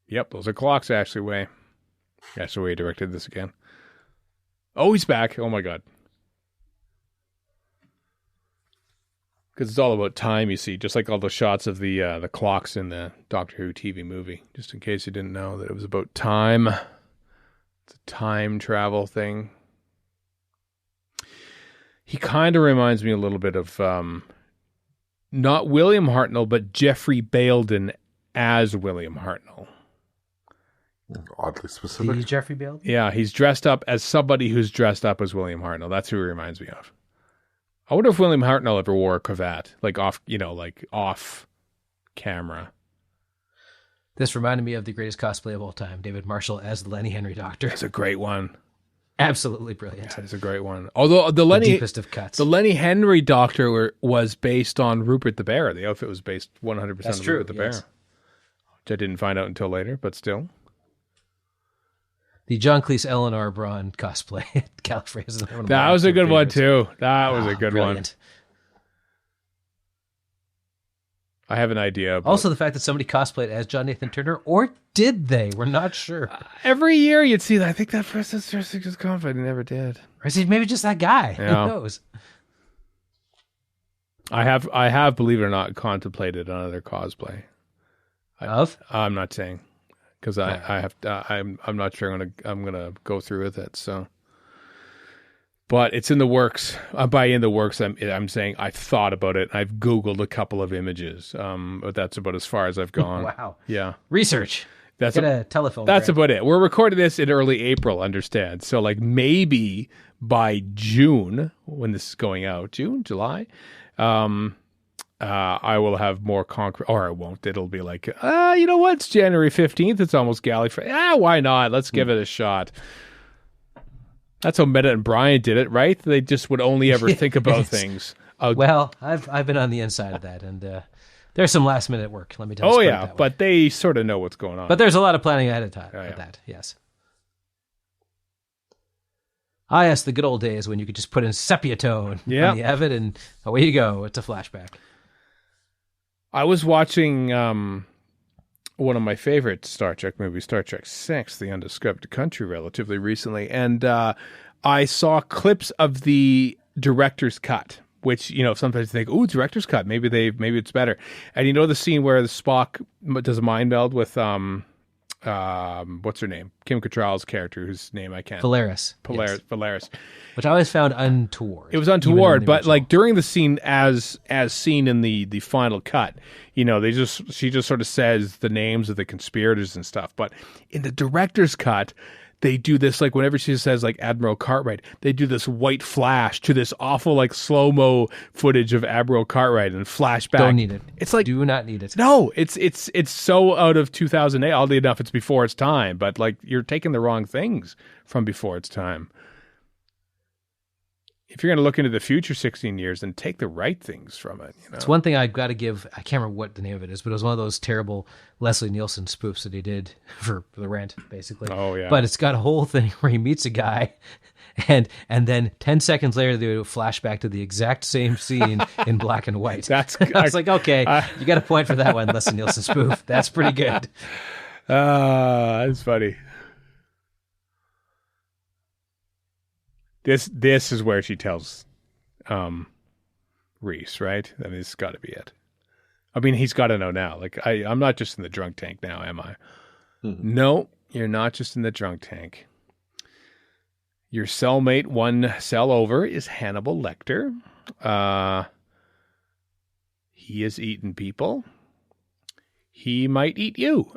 Yep, those are clocks, Ashley Way. Ashley Way directed this again. Oh, he's back. Oh, my God. Because it's all about time, you see, just like all the shots of the clocks in the Doctor Who TV movie, just in case you didn't know that it was about time. It's a time travel thing. He kind of reminds me a little bit of not William Hartnell, but Jeffrey Baildon as William Hartnell. oddly specific. The Jeffrey Bale? Yeah, he's dressed up as somebody who's dressed up as William Hartnell. That's who he reminds me of. I wonder if William Hartnell ever wore a cravat, like off camera. This reminded me of the greatest cosplay of all time, David Marshall as the Lenny Henry Doctor. That's a great one. Absolutely brilliant. That is a great one. Although The deepest of cuts. the Lenny Henry Doctor was based on Rupert the Bear. The outfit was based 100% That's on true, Rupert the yes. Bear, which I didn't find out until later, but still. The John Cleese Eleanor Braun cosplay at Gallifrey is one of my That was a good one, favorites. too. That was a good Brilliant. I have an idea. About... Also, the fact that somebody cosplayed as John Nathan Turner, or did they? We're not sure. Every year you'd see that. I think that person was confident. He never did. Or is he maybe just that guy? Yeah. Who knows? I have, believe it or not, contemplated another cosplay. I'm not saying because I'm not sure I'm gonna go through with it. So, but it's in the works. By in the works, I'm saying I've thought about it. I've Googled a couple of images. But that's about as far as I've gone. Wow. Yeah. Research. That's a telephone. That's grant. about it. We're recording this in early April. Understand? So like maybe by June when this is going out, July. I will have more concrete, or I won't. It'll be like, you know what? It's January 15th. It's almost Gallifrey. Why not? Let's give it a shot. That's how Meta and Brian did it, right? They just would only ever think about things. Well, I've been on the inside of that, and there's some last minute work. Let me tell you. Oh yeah, but they sort of know what's going on. But there's a lot of planning ahead of time. Yeah. That, yes. Yes, the good old days when you could just put in sepia tone on the Avid, and away you go. It's a flashback. I was watching one of my favorite Star Trek movies, Star Trek VI, The Undiscovered Country, relatively recently, and I saw clips of the director's cut, which, you know, sometimes you think, "Ooh, director's cut, maybe it's better." And you know the scene where the Spock does a mind meld with what's her name? Kim Cattrall's character, whose name I can't. Valeris. Yes. Valeris. Which I always found untoward. It was untoward, but like during the scene, as seen in the final cut, you know, she just sort of says the names of the conspirators and stuff. But in the director's cut, they do this, like whenever she says like Admiral Cartwright, they do this white flash to this awful like slow-mo footage of Admiral Cartwright and flashback. Don't need it. It's like, do not need it. No, it's so out of 2008. Oddly enough, it's before its time, but like you're taking the wrong things from before its time. If you're going to look into the future 16 years, then take the right things from it. You know? It's one thing I've got to give. I can't remember what the name of it is, but it was one of those terrible Leslie Nielsen spoofs that he did for The Rent, basically. Oh, yeah. But it's got a whole thing where he meets a guy, and then 10 seconds later, they do a flashback to the exact same scene in black and white. I was like, okay, you got a point for that one, Leslie Nielsen spoof. That's pretty good. That's funny. This is where she tells Reese, right? I mean, this has got to be it. I mean, he's got to know now. Like, I'm not just in the drunk tank now, am I? Mm-hmm. No, you're not just in the drunk tank. Your cellmate one cell over is Hannibal Lecter. He has eaten people. He might eat you.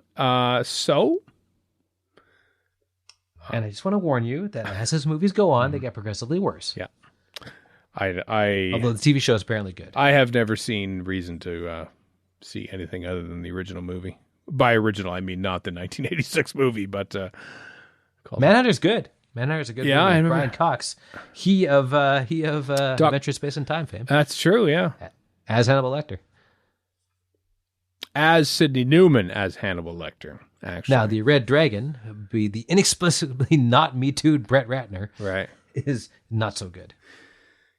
And I just want to warn you that as his movies go on, they get progressively worse. Yeah. Although the TV show is apparently good. I have never seen reason to see anything other than the original movie. By original, I mean not the 1986 movie, but... Manhunter's good. Manhunter's a good movie. I remember. Brian Cox. He of Adventure Space and Time fame. That's true, yeah. As Hannibal Lecter. As Sidney Newman as Hannibal Lecter, actually. Now, the Red Dragon, be the inexplicably not Me Too'd Brett Ratner, right, is not so good.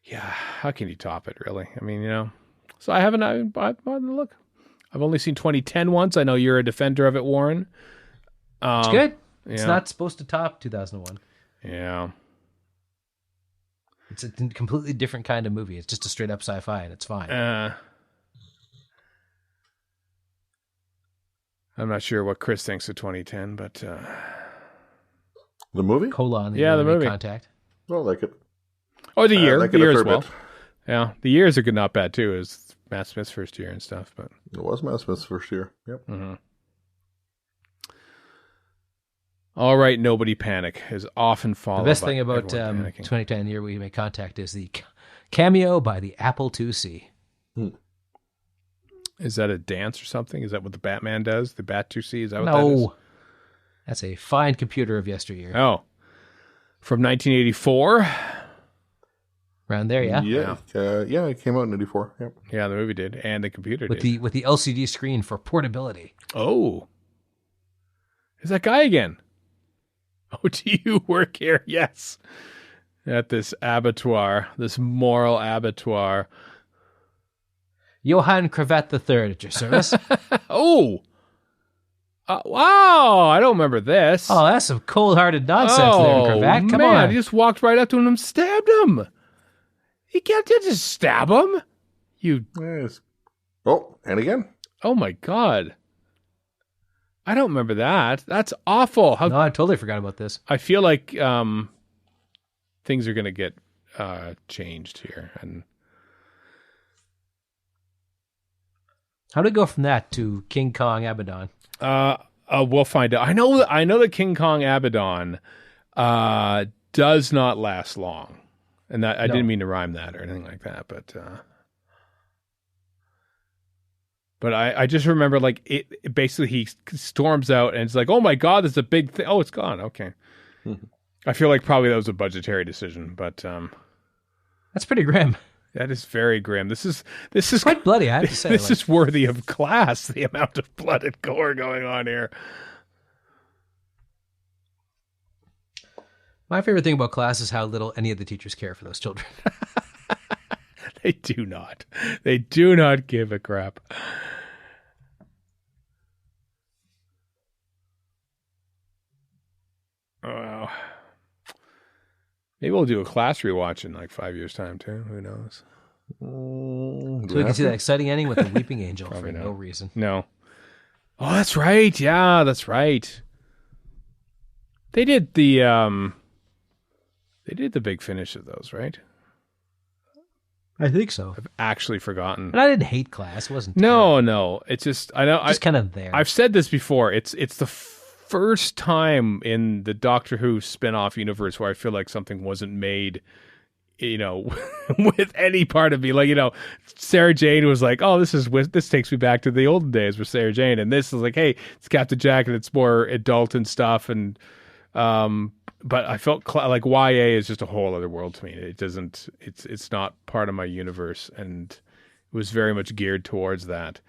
Yeah, how can you top it, really? I mean, you know. So I haven't look. I've only seen 2010 once. I know you're a defender of it, Warren. It's good. Yeah. It's not supposed to top 2001. Yeah. It's a completely different kind of movie. It's just a straight up sci-fi, and it's fine. I'm not sure what Chris thinks of 2010, but... The movie? The movie. Contact. I like it. Oh, the year. Like the it year a as fair well. bit. Yeah, the years are good, not bad, too. It was Matt Smith's first year and stuff, but... It was Matt Smith's first year. Yep. Mm-hmm. All right, nobody panic is often followed. The best thing about 2010 Year We Make Contact is the cameo by the Apple IIc. Is that a dance or something? Is that what the Batman does? The Bat 2C? Is that what that is? No. That's a fine computer of yesteryear. Oh. From 1984? Around there, yeah? Yeah, it came out in 84. Yep. Yeah, the movie did. And the computer did. With the LCD screen for portability. Oh. Is that guy again? Oh, do you work here? Yes. At this abattoir, this moral abattoir. Johann Cravat III at your service. Oh! Wow! I don't remember this. Oh, that's some cold-hearted nonsense there, Cravat. Come man, on. he just walked right up to him and stabbed him. You can't just stab him. Yes. Oh, and again. Oh my God. I don't remember that. That's awful. No, I totally forgot about this. I feel like things are going to get changed here. And how do we go from that to King Kong Abbadon? we'll find out. I know that King Kong Abbadon does not last long. And that I didn't mean to rhyme that or anything like that, but I just remember like it basically he storms out and it's like, oh my God, there's a big thing. Oh, it's gone. Okay. Mm-hmm. I feel like probably that was a budgetary decision, but that's pretty grim. That is very grim. This is quite bloody, I have to say. This is worthy of class, the amount of blood and gore going on here. My favorite thing about class is how little any of the teachers care for those children. They do not. They do not give a crap. Wow. Maybe we'll do a class rewatch in like 5 years' time too. Who knows? So we can see that exciting ending with the weeping angel for no reason. No. Oh, that's right. Yeah, that's right. They did the big finish of those, right? I think so. I've actually forgotten. And I didn't hate class. It wasn't No, terrible. no. It's just I know just kind of there. I've said this before. It's the first time in the Doctor Who spin-off universe where I feel like something wasn't made, with any part of me. Like, Sarah Jane was like, "Oh, this takes me back to the olden days with Sarah Jane," and this is like, "Hey, it's Captain Jack and it's more adult and stuff." And but I felt like YA is just a whole other world to me. It doesn't. It's not part of my universe, and it was very much geared towards that.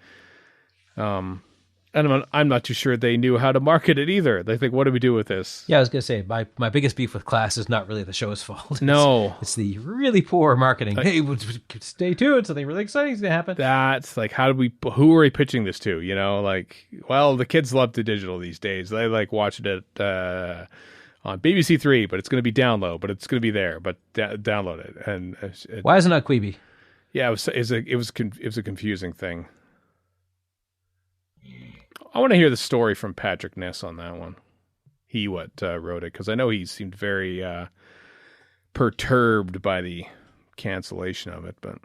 And I'm not too sure they knew how to market it either. They think, what do we do with this? Yeah, I was going to say, my biggest beef with class is not really the show's fault. It's the really poor marketing. Hey, stay tuned. Something really exciting is going to happen. That's like, who are we pitching this to? The kids love the digital these days. They like watching it on BBC Three, but it's going to be down low, but it's going to be there, but download it. And why is it not Queeby? Yeah, it was a confusing thing. I want to hear the story from Patrick Ness on that one. He wrote it, because I know he seemed very perturbed by the cancellation of it, but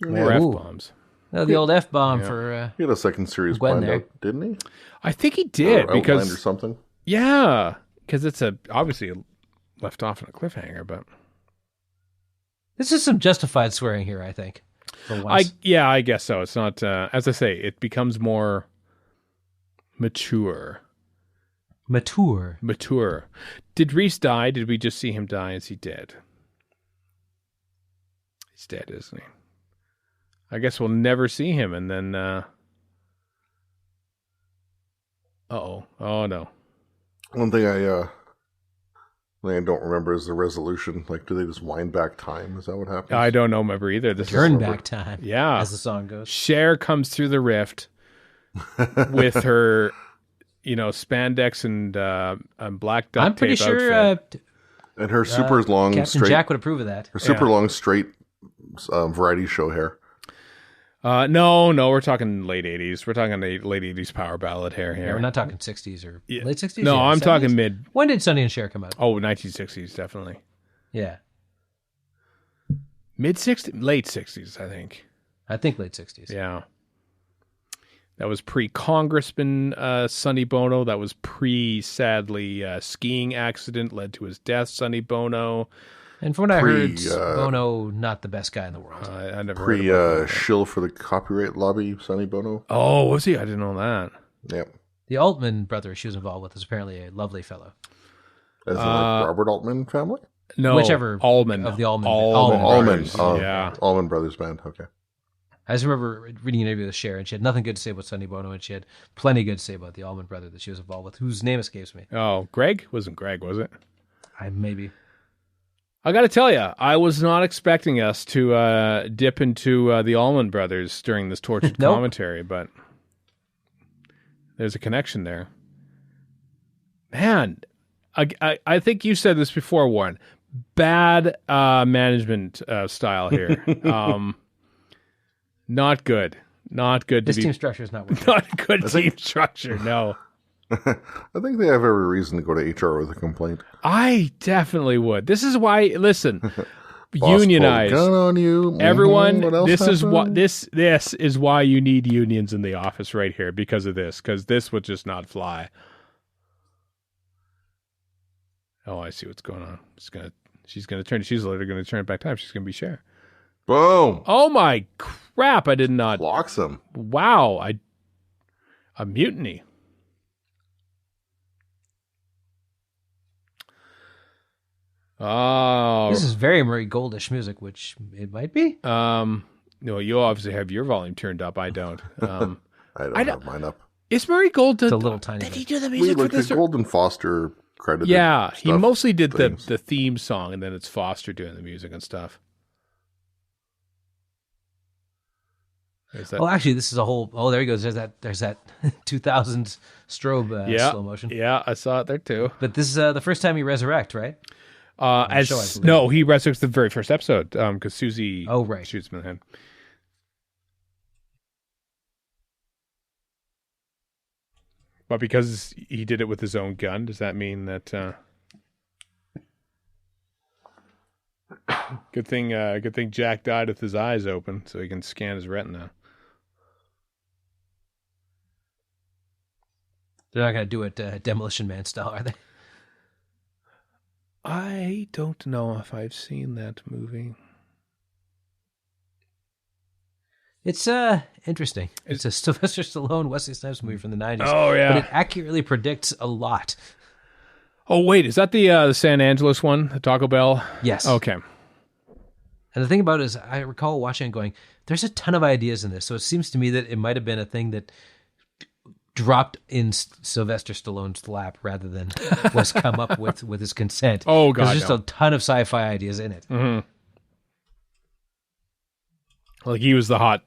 more F-bombs. Oh, the old F-bomb for he had a second series planned out, didn't he? I think he did, because or something. Yeah, because it's obviously left off in a cliffhanger, but this is some justified swearing here, I think. I guess so. It's not, as I say, it becomes more mature. Mature. Did Reese die? Did we just see him die? Is he dead? He's dead, isn't he? I guess we'll never see him, and then, oh no. One thing I don't remember is the resolution. Like, do they just wind back time? Is that what happens? I don't remember either. Turn back time. Yeah. As the song goes. Cher comes through the rift with her, spandex and black duct I'm pretty tape sure. outfit. And her super long, Captain straight. Jack would approve of that. Her super long, straight variety show hair. No, we're talking late 80s. We're talking late 80s power ballad hair here. Yeah, we're not talking 60s or late 60s? No, I'm 70s? talking mid. When did Sonny and Cher come out? Oh, 1960s, definitely. Yeah. Mid 60s? Late 60s, I think. I think late 60s. Yeah. That was pre-Congressman Sonny Bono. That was pre-sadly skiing accident led to his death, Sonny Bono. And from what I heard, Bono, not the best guy in the world. I never heard shill for the copyright lobby, Sonny Bono. Oh, was he? I didn't know that. Yep. The Altman brother she was involved with is apparently a lovely fellow. As in Robert Altman family? No, whichever Allman. of the Allman. Allman. Yeah. Allman Brothers Band. Okay. I just remember reading an interview with Cher, and she had nothing good to say about Sonny Bono, and she had plenty good to say about the Allman brother that she was involved with, whose name escapes me. Oh, Greg? Wasn't Greg, was it? Maybe. I got to tell you, I was not expecting us to dip into the Allman Brothers during this Torchwood commentary, but there's a connection there. Man, I think you said this before, Warren. Bad management style here. Not good. Not good. This team structure is not working. Not good team structure, no. I think they have every reason to go to HR with a complaint. I definitely would. This is why, listen, Boss unionize. pulled a gun on you. Everyone, What else this is happened? what this is why you need unions in the office right here because of this, because this would just not fly. Oh, I see what's going on. She's literally gonna turn it back time. She's gonna be Cher. Boom. Oh my crap! I did not. Locks him. Wow! A mutiny. Oh, This is very Murray Goldish music, which it might be. no, you obviously have your volume turned up. I don't. I don't have mine up. Is Murray Gold? It's a little tiny Did bit. he do the We music for like the this? Golden Foster credited. Yeah, he stuff, mostly did things. the theme song, and then it's Foster doing the music and stuff. Is that, Oh, actually, this is a whole. Oh, there he goes. There's that 2000s strobe slow motion. Yeah, I saw it there too. But this is the first time he resurrect, right? He resurrects the very first episode because Susie shoots him in the head. But because he did it with his own gun, does that mean that? Good thing Jack died with his eyes open, so he can scan his retina. They're not going to do it Demolition Man style, are they? I don't know if I've seen that movie. It's interesting. It's a Sylvester Stallone, Wesley Snipes movie from the 90s. Oh, yeah. But it accurately predicts a lot. Oh, wait, is that the San Angeles one, the Taco Bell? Yes. Okay. And the thing about it is, I recall watching and going, there's a ton of ideas in this. So it seems to me that it might have been a thing that dropped in Sylvester Stallone's lap rather than was come up with his consent. Oh, God, there's just a ton of sci-fi ideas in it. Mm-hmm. Like he was the hot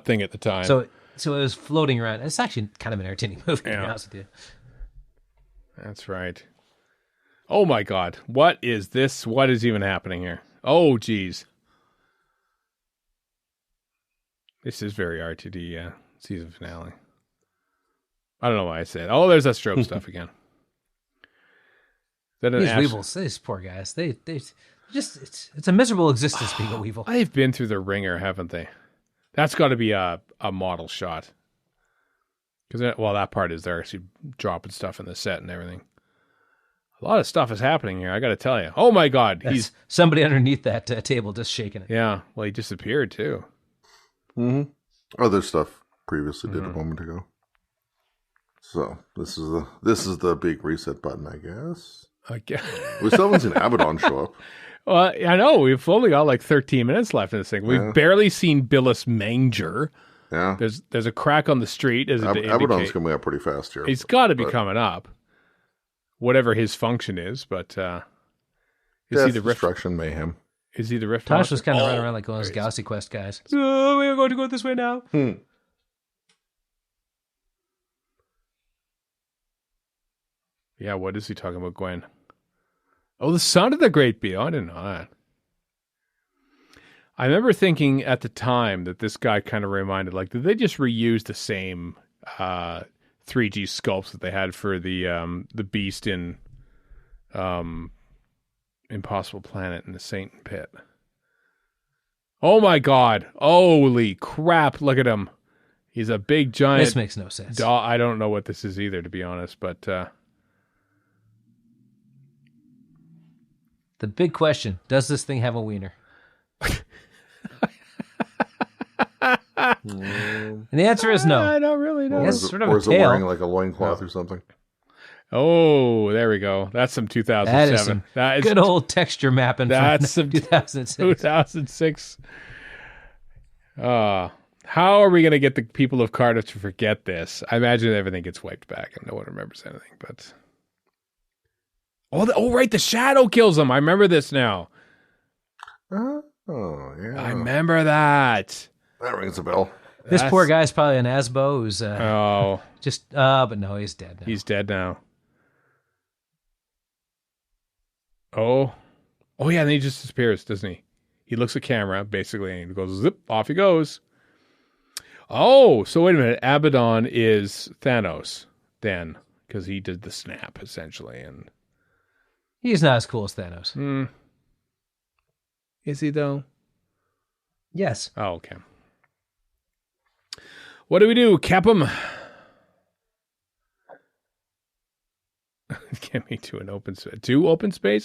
thing at the time. So it was floating around. It's actually kind of an entertaining movie, to be honest with you. That's right. Oh, my God. What is this? What is even happening here? Oh, geez. This is very RTD season finale. I don't know why I said. Oh, there's that strobe stuff again. These Weevils, these poor guys, they just it's a miserable existence being a Weevil. They've been through the ringer, haven't they? That's got to be a model shot. Because that part is they're actually dropping stuff in the set and everything. A lot of stuff is happening here. I got to tell you. Oh my God, he's somebody underneath that table just shaking it. Yeah, well, he disappeared too. Mm-hmm. Other stuff previously did a moment ago. So this is the big reset button, I guess. We still haven't seen Abbadon show up. Well, I know we've only got like 13 minutes left in this thing. We've barely seen Billis Manger. Yeah, there's a crack on the street. Abbadon's coming up pretty fast here. He's got to be coming up, whatever his function is. But is he the destruction mayhem? Is he the Rift? Tosh was kind of running around like one of those Galaxy Quest guys. Oh, we are going to go this way now. Yeah, what is he talking about, Gwen? Oh, the son of the Great Beal. I didn't know that. I remember thinking at the time that this guy kind of reminded, like, did they just reuse the same 3G sculpts that they had for the Beast in Impossible Planet and the Saint Pit? Oh my God! Holy crap! Look at him. He's a big giant. This makes no sense. I don't know what this is either, to be honest. But the big question: does this thing have a wiener? And the answer is no. I don't really know. Or is it wearing like a loincloth or something? Oh, there we go. That's some 2007. That is good old texture mapping. That's from 2006. 2006. How are we going to get the people of Cardiff to forget this? I imagine everything gets wiped back and no one remembers anything. But right, the shadow kills him. I remember this now. Oh, yeah. I remember that. That rings a bell. This poor guy's probably an Asbo who's but no, he's dead now. He's dead now. Oh yeah, and then he just disappears, doesn't he? He looks at camera, basically, and goes, zip, off he goes. Oh, so wait a minute. Abbadon is Thanos, then, because he did the snap, essentially. And he's not as cool as Thanos. Is he, though? Yes. Oh, okay. What do we do? Cap him. Get me to an open space. To open space?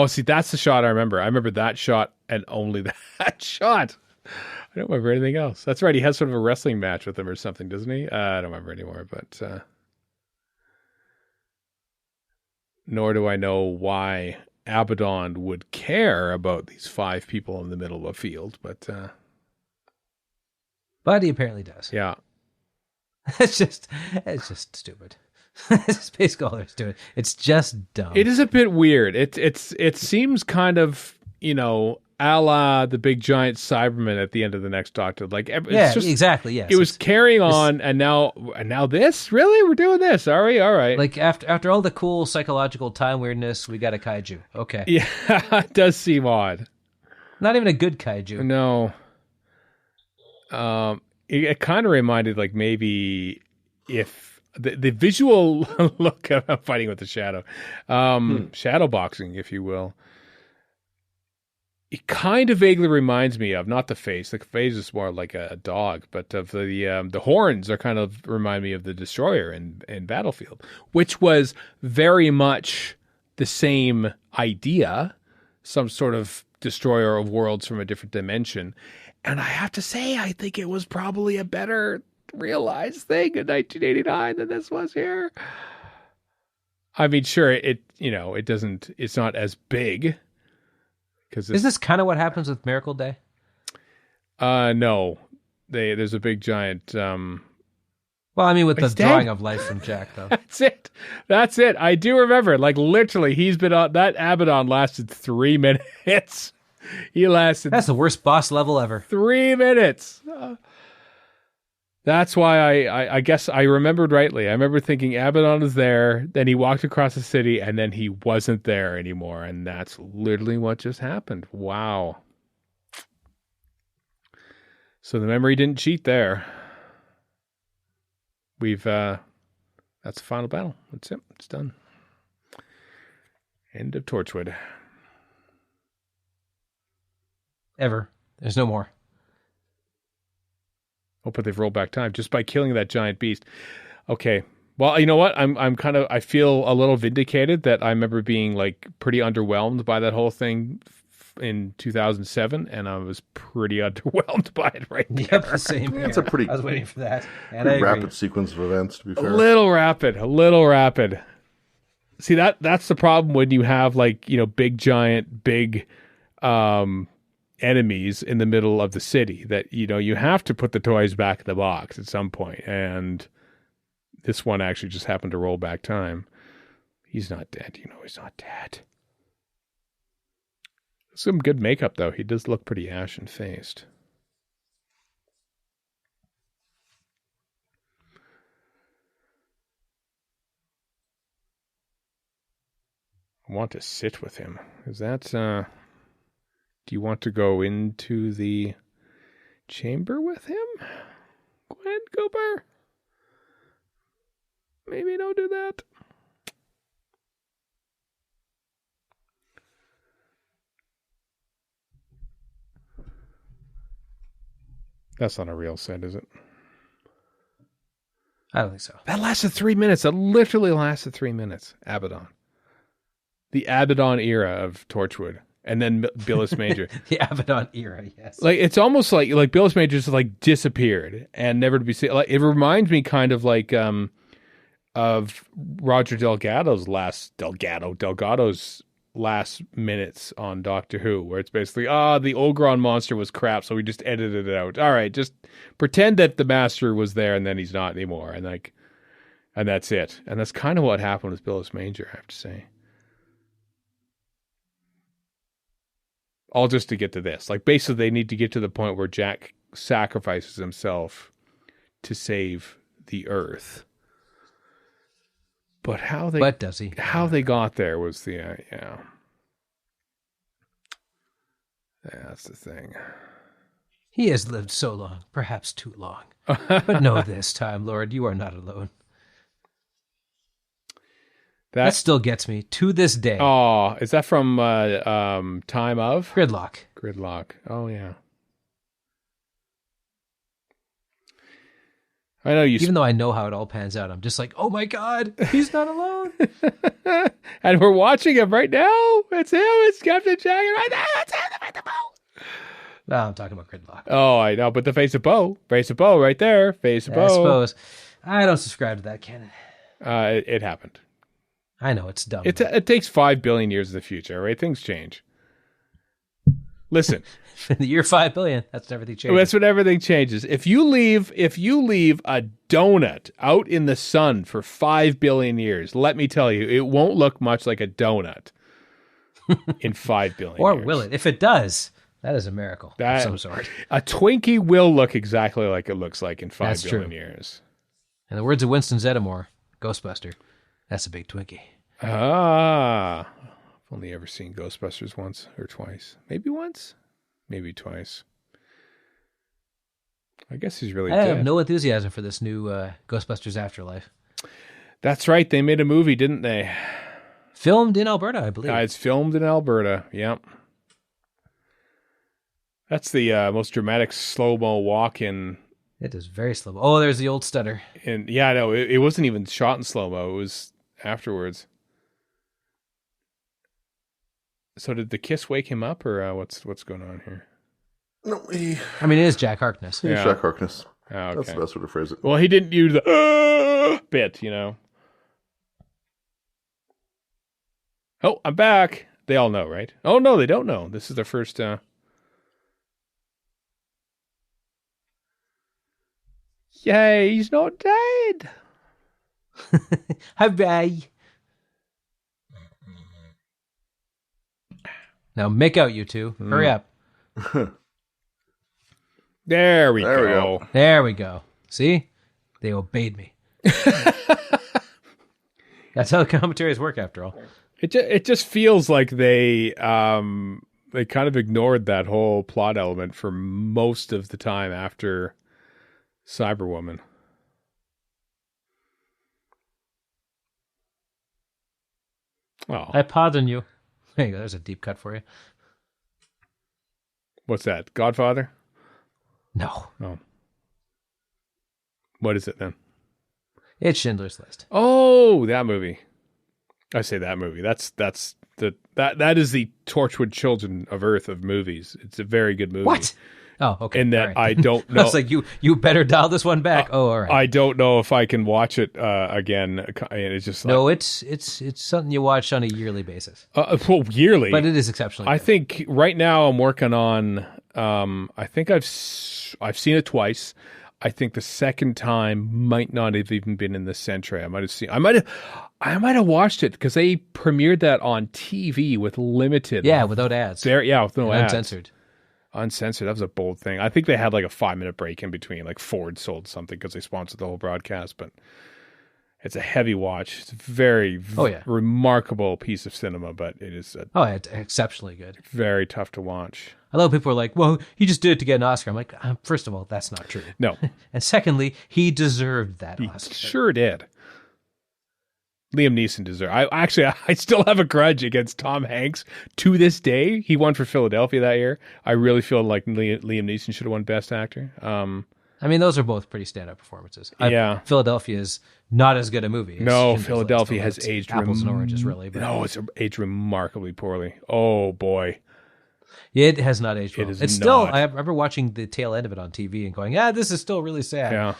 See, that's the shot I remember. I remember that shot and only that shot. I don't remember anything else. That's right. He has sort of a wrestling match with him or something, doesn't he? I don't remember anymore, but nor do I know why Abbadon would care about these 5 people in the middle of a field, but he apparently does. Yeah. It's just stupid. It's basically all there's to it. It's just dumb. It is a bit weird. It seems kind of, a la the big giant Cyberman at the end of the next Doctor. Like, it's just, exactly. Yes, it was carrying on, and now this. Really, we're doing this, are we? All right. Like after all the cool psychological time weirdness, we got a kaiju. Okay. Yeah, it does seem odd. Not even a good kaiju. No. It kind of reminded, like, maybe if the visual look of fighting with the shadow, shadow boxing, if you will. It kind of vaguely reminds me of, not the face. The face is more like a dog, but of the horns are kind of remind me of the Destroyer in Battlefield, which was very much the same idea, some sort of destroyer of worlds from a different dimension. And I have to say, I think it was probably a better realized thing in 1989 than this was here. I mean, sure, it's not as big. Is this kind of what happens with Miracle Day? No. There's a big giant... Well, I mean, with the drawing of life from Jack, though. That's it. I do remember. Like, literally, he's been on... That Abbadon lasted 3 minutes. He lasted... That's the worst boss level ever. 3 minutes. That's why I guess I remembered rightly. I remember thinking Abbadon is there, then he walked across the city, and then he wasn't there anymore. And that's literally what just happened. Wow. So the memory didn't cheat there. That's the final battle. That's it. It's done. End of Torchwood. Ever. There's no more. Oh, but they've rolled back time just by killing that giant beast. Okay. Well, you know what? I feel a little vindicated that I remember being like pretty underwhelmed by that whole thing in 2007, and I was pretty underwhelmed by it right there. Yep, the same here. It's a pretty... I was waiting for that. And pretty rapid sequence of events, to be fair. A little rapid. See, that's the problem when you have, like, big giant, big enemies in the middle of the city, that you have to put the toys back in the box at some point, and this one actually just happened to roll back time. He's not dead. He's not dead. Some good makeup, though. He does look pretty ashen faced. I want to sit with him. Is that do you want to go into the chamber with him, Gwen Cooper? Maybe don't do that. That's not a real set, is it? I don't think so. That lasted 3 minutes. That literally lasted 3 minutes. Abbadon. The Abbadon era of Torchwood. And then Billis Major. The Abbadon era, yes. Like, it's almost like Billis Major just like disappeared and never to be seen. Like, it reminds me kind of like of Roger Delgado's last minutes on Doctor Who, where it's basically, the Ogron monster was crap, so we just edited it out. All right, just pretend that the master was there and then he's not anymore, and that's it. And that's kind of what happened with Billis Major, I have to say. all just to get to this. Like, basically, they need to get to the point where Jack sacrifices himself to save the Earth. But does he? How they got there was the that's the thing. He has lived so long, perhaps too long. But know this time, Lord, you are not alone. That still gets me to this day. Oh, is that from Time of? Gridlock. Oh, yeah. I know you. Even though I know how it all pans out, I'm just like, oh my God, he's not alone. And we're watching him right now. It's him. It's Captain Jack right now. It's him. The face of Bo. No, I'm talking about Gridlock. Oh, I know. But the face of Bo. Face of Bo right there. Face of Bo. I suppose. I don't subscribe to that canon. It happened. I know, it's dumb. It takes 5 billion years in the future, right? Things change. Listen. In the year 5 billion, that's when everything changes. That's when everything changes. If you leave a donut out in the sun for 5 billion years, let me tell you, it won't look much like a donut in 5 billion or years. will it? If it does, that is a miracle of some sort. A Twinkie will look exactly like it looks like in 5 billion years. In the words of Winston Zeddemore, Ghostbuster, that's a big Twinkie. Ah. I've only ever seen Ghostbusters once or twice. Maybe once. Maybe twice. I guess he's really I dead. have no enthusiasm for this new Ghostbusters Afterlife. That's right. They made a movie, didn't they? Filmed in Alberta, I believe. It's filmed in Alberta. Yep. That's the most dramatic slow-mo walk in. It is very slow. Oh, there's the old stutter. And yeah, no, it wasn't even shot in slow-mo. It was afterwards. So did the kiss wake him up, or what's going on here? No, I mean, it is Jack Harkness. He's Jack Harkness. Oh, okay. That's the best way to phrase it. Well, he didn't use the bit, you know. Oh, I'm back. They all know, right? Oh, no, they don't know. This is their first... Yay, he's not dead. Hooray. Now make out, you two. Hurry up. There we go. There we go. See? They obeyed me. That's how the commentaries work, after all. It just feels like they kind of ignored that whole plot element for most of the time after Cyberwoman. Oh, I pardon you. There you go. There's a deep cut for you. What's that? Godfather? No. Oh. What is it then? It's Schindler's List. Oh, that movie. I say that movie. That is the Torchwood Children of Earth of movies. It's a very good movie. What? Oh, okay. And that right. I don't know. I was like, you better dial this one back. All right. I don't know if I can watch it again. It's just like, no, it's something you watch on a yearly basis. Well, yearly, but it is exceptionally. I think right now I'm working on. I think I've seen it twice. I think the second time might not have even been in the century. I might have watched it because they premiered that on TV with limited. Yeah, without ads. With no ads. Uncensored. Uncensored. That was a bold thing. I think they had like a 5-minute break in between. Like Ford sold something because they sponsored the whole broadcast. But it's a heavy watch. It's a very remarkable piece of cinema. But it is it's exceptionally good. Very tough to watch. A lot of people are like, "Well, he just did it to get an Oscar." I'm like, first of all, that's not true. No. And secondly, he deserved that Oscar. Sure did. Liam Neeson deserved. I still have a grudge against Tom Hanks to this day. He won for Philadelphia that year. I really feel like Liam Neeson should have won Best Actor. I mean, those are both pretty standout performances. Yeah, Philadelphia is not as good a movie. No, Philadelphia has aged apples and oranges, really. But no, it's aged remarkably poorly. Oh boy, it has not aged well. It's not. Still. I remember watching the tail end of it on TV and going, this is still really sad. Yeah,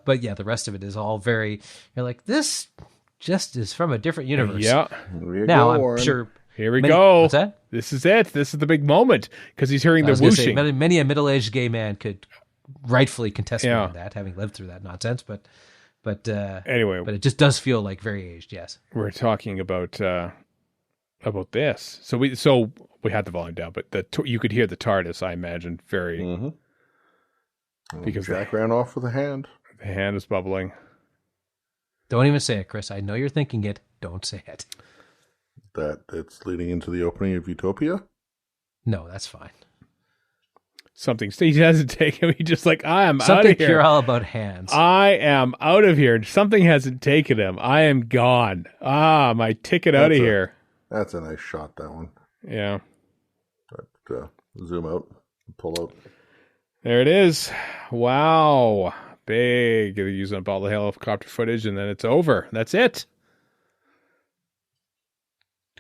but yeah, the rest of it is all very. You're like, this just is from a different universe. Yeah. Now I'm sure. Here we go. What's that? This is it. This is the big moment because he's hearing the whooshing. Say, many a middle-aged gay man could rightfully contest me on that, having lived through that nonsense. But anyway, but it just does feel like very aged. Yes, we're talking about about this. So we had the volume down, but you could hear the TARDIS, I imagine, very... Mm-hmm. Because Jack ran off with a hand. The hand is bubbling. Don't even say it, Chris. I know you're thinking it. Don't say it. That it's leading into the opening of Utopia? No, that's fine. Something he hasn't taken. He just like, I am out of here. Something pure all about hands. I am out of here. Something hasn't taken him. I am gone. My ticket out of here. That's a nice shot, that one. Yeah. But, zoom out, pull out. There it is. Wow. Big. They're using up all the helicopter footage, and then it's over. That's it.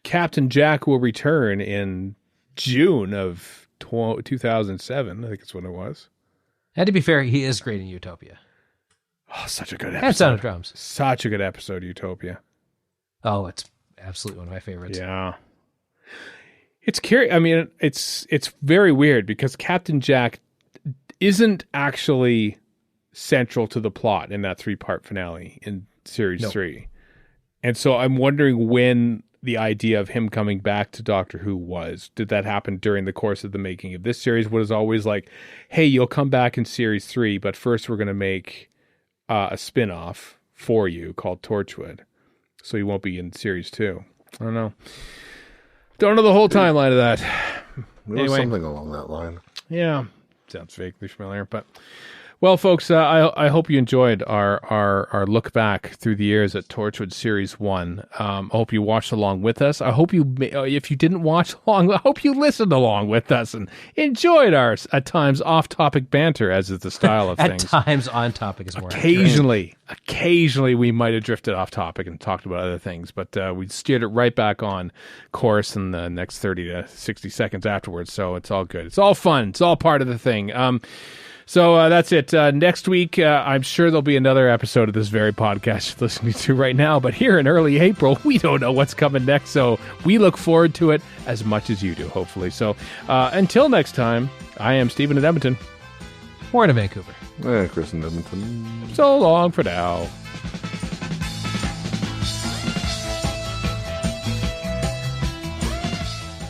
Captain Jack will return in June of 2007, I think that's when it was. And to be fair, he is great in Utopia. Oh, such a good episode. And Sound of Drums. Such a good episode, Utopia. Oh, it's absolutely one of my favorites. Yeah. It's curious. I mean, it's very weird because Captain Jack isn't actually central to the plot in that 3-part finale in series 3. And so I'm wondering when the idea of him coming back to Doctor Who was. Did that happen during the course of the making of this series? Was always like, hey, you'll come back in series 3, but first we're going to make a spin-off for you called Torchwood. So you won't be in series 2. I don't know. Don't know the whole timeline of that. There was something along that line. Yeah. Sounds vaguely familiar, but... Well, folks, I hope you enjoyed our look back through the years at Torchwood Series 1. I hope you watched along with us. I hope if you didn't watch along, I hope you listened along with us and enjoyed our, at times, off-topic banter, as is the style of things. At times, on-topic is more Occasionally, we might have drifted off-topic and talked about other things, but we steered it right back on course in the next 30 to 60 seconds afterwards, so it's all good. It's all fun. It's all part of the thing. So that's it. Next week, I'm sure there'll be another episode of this very podcast you're listening to right now. But here in early April, we don't know what's coming next. So we look forward to it as much as you do, hopefully. So until next time, I am Stephen in Edmonton. Warren in Vancouver. Chris in Edmonton. So long for now.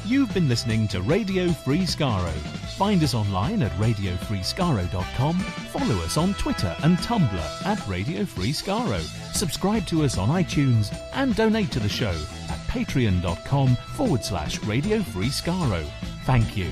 You've been listening to Radio Free Skaro. Find us online at radiofreeskaro.com. Follow us on Twitter and Tumblr at Radio Free Skaro. Subscribe to us on iTunes and donate to the show at patreon.com/Radio Free Skaro. Thank you.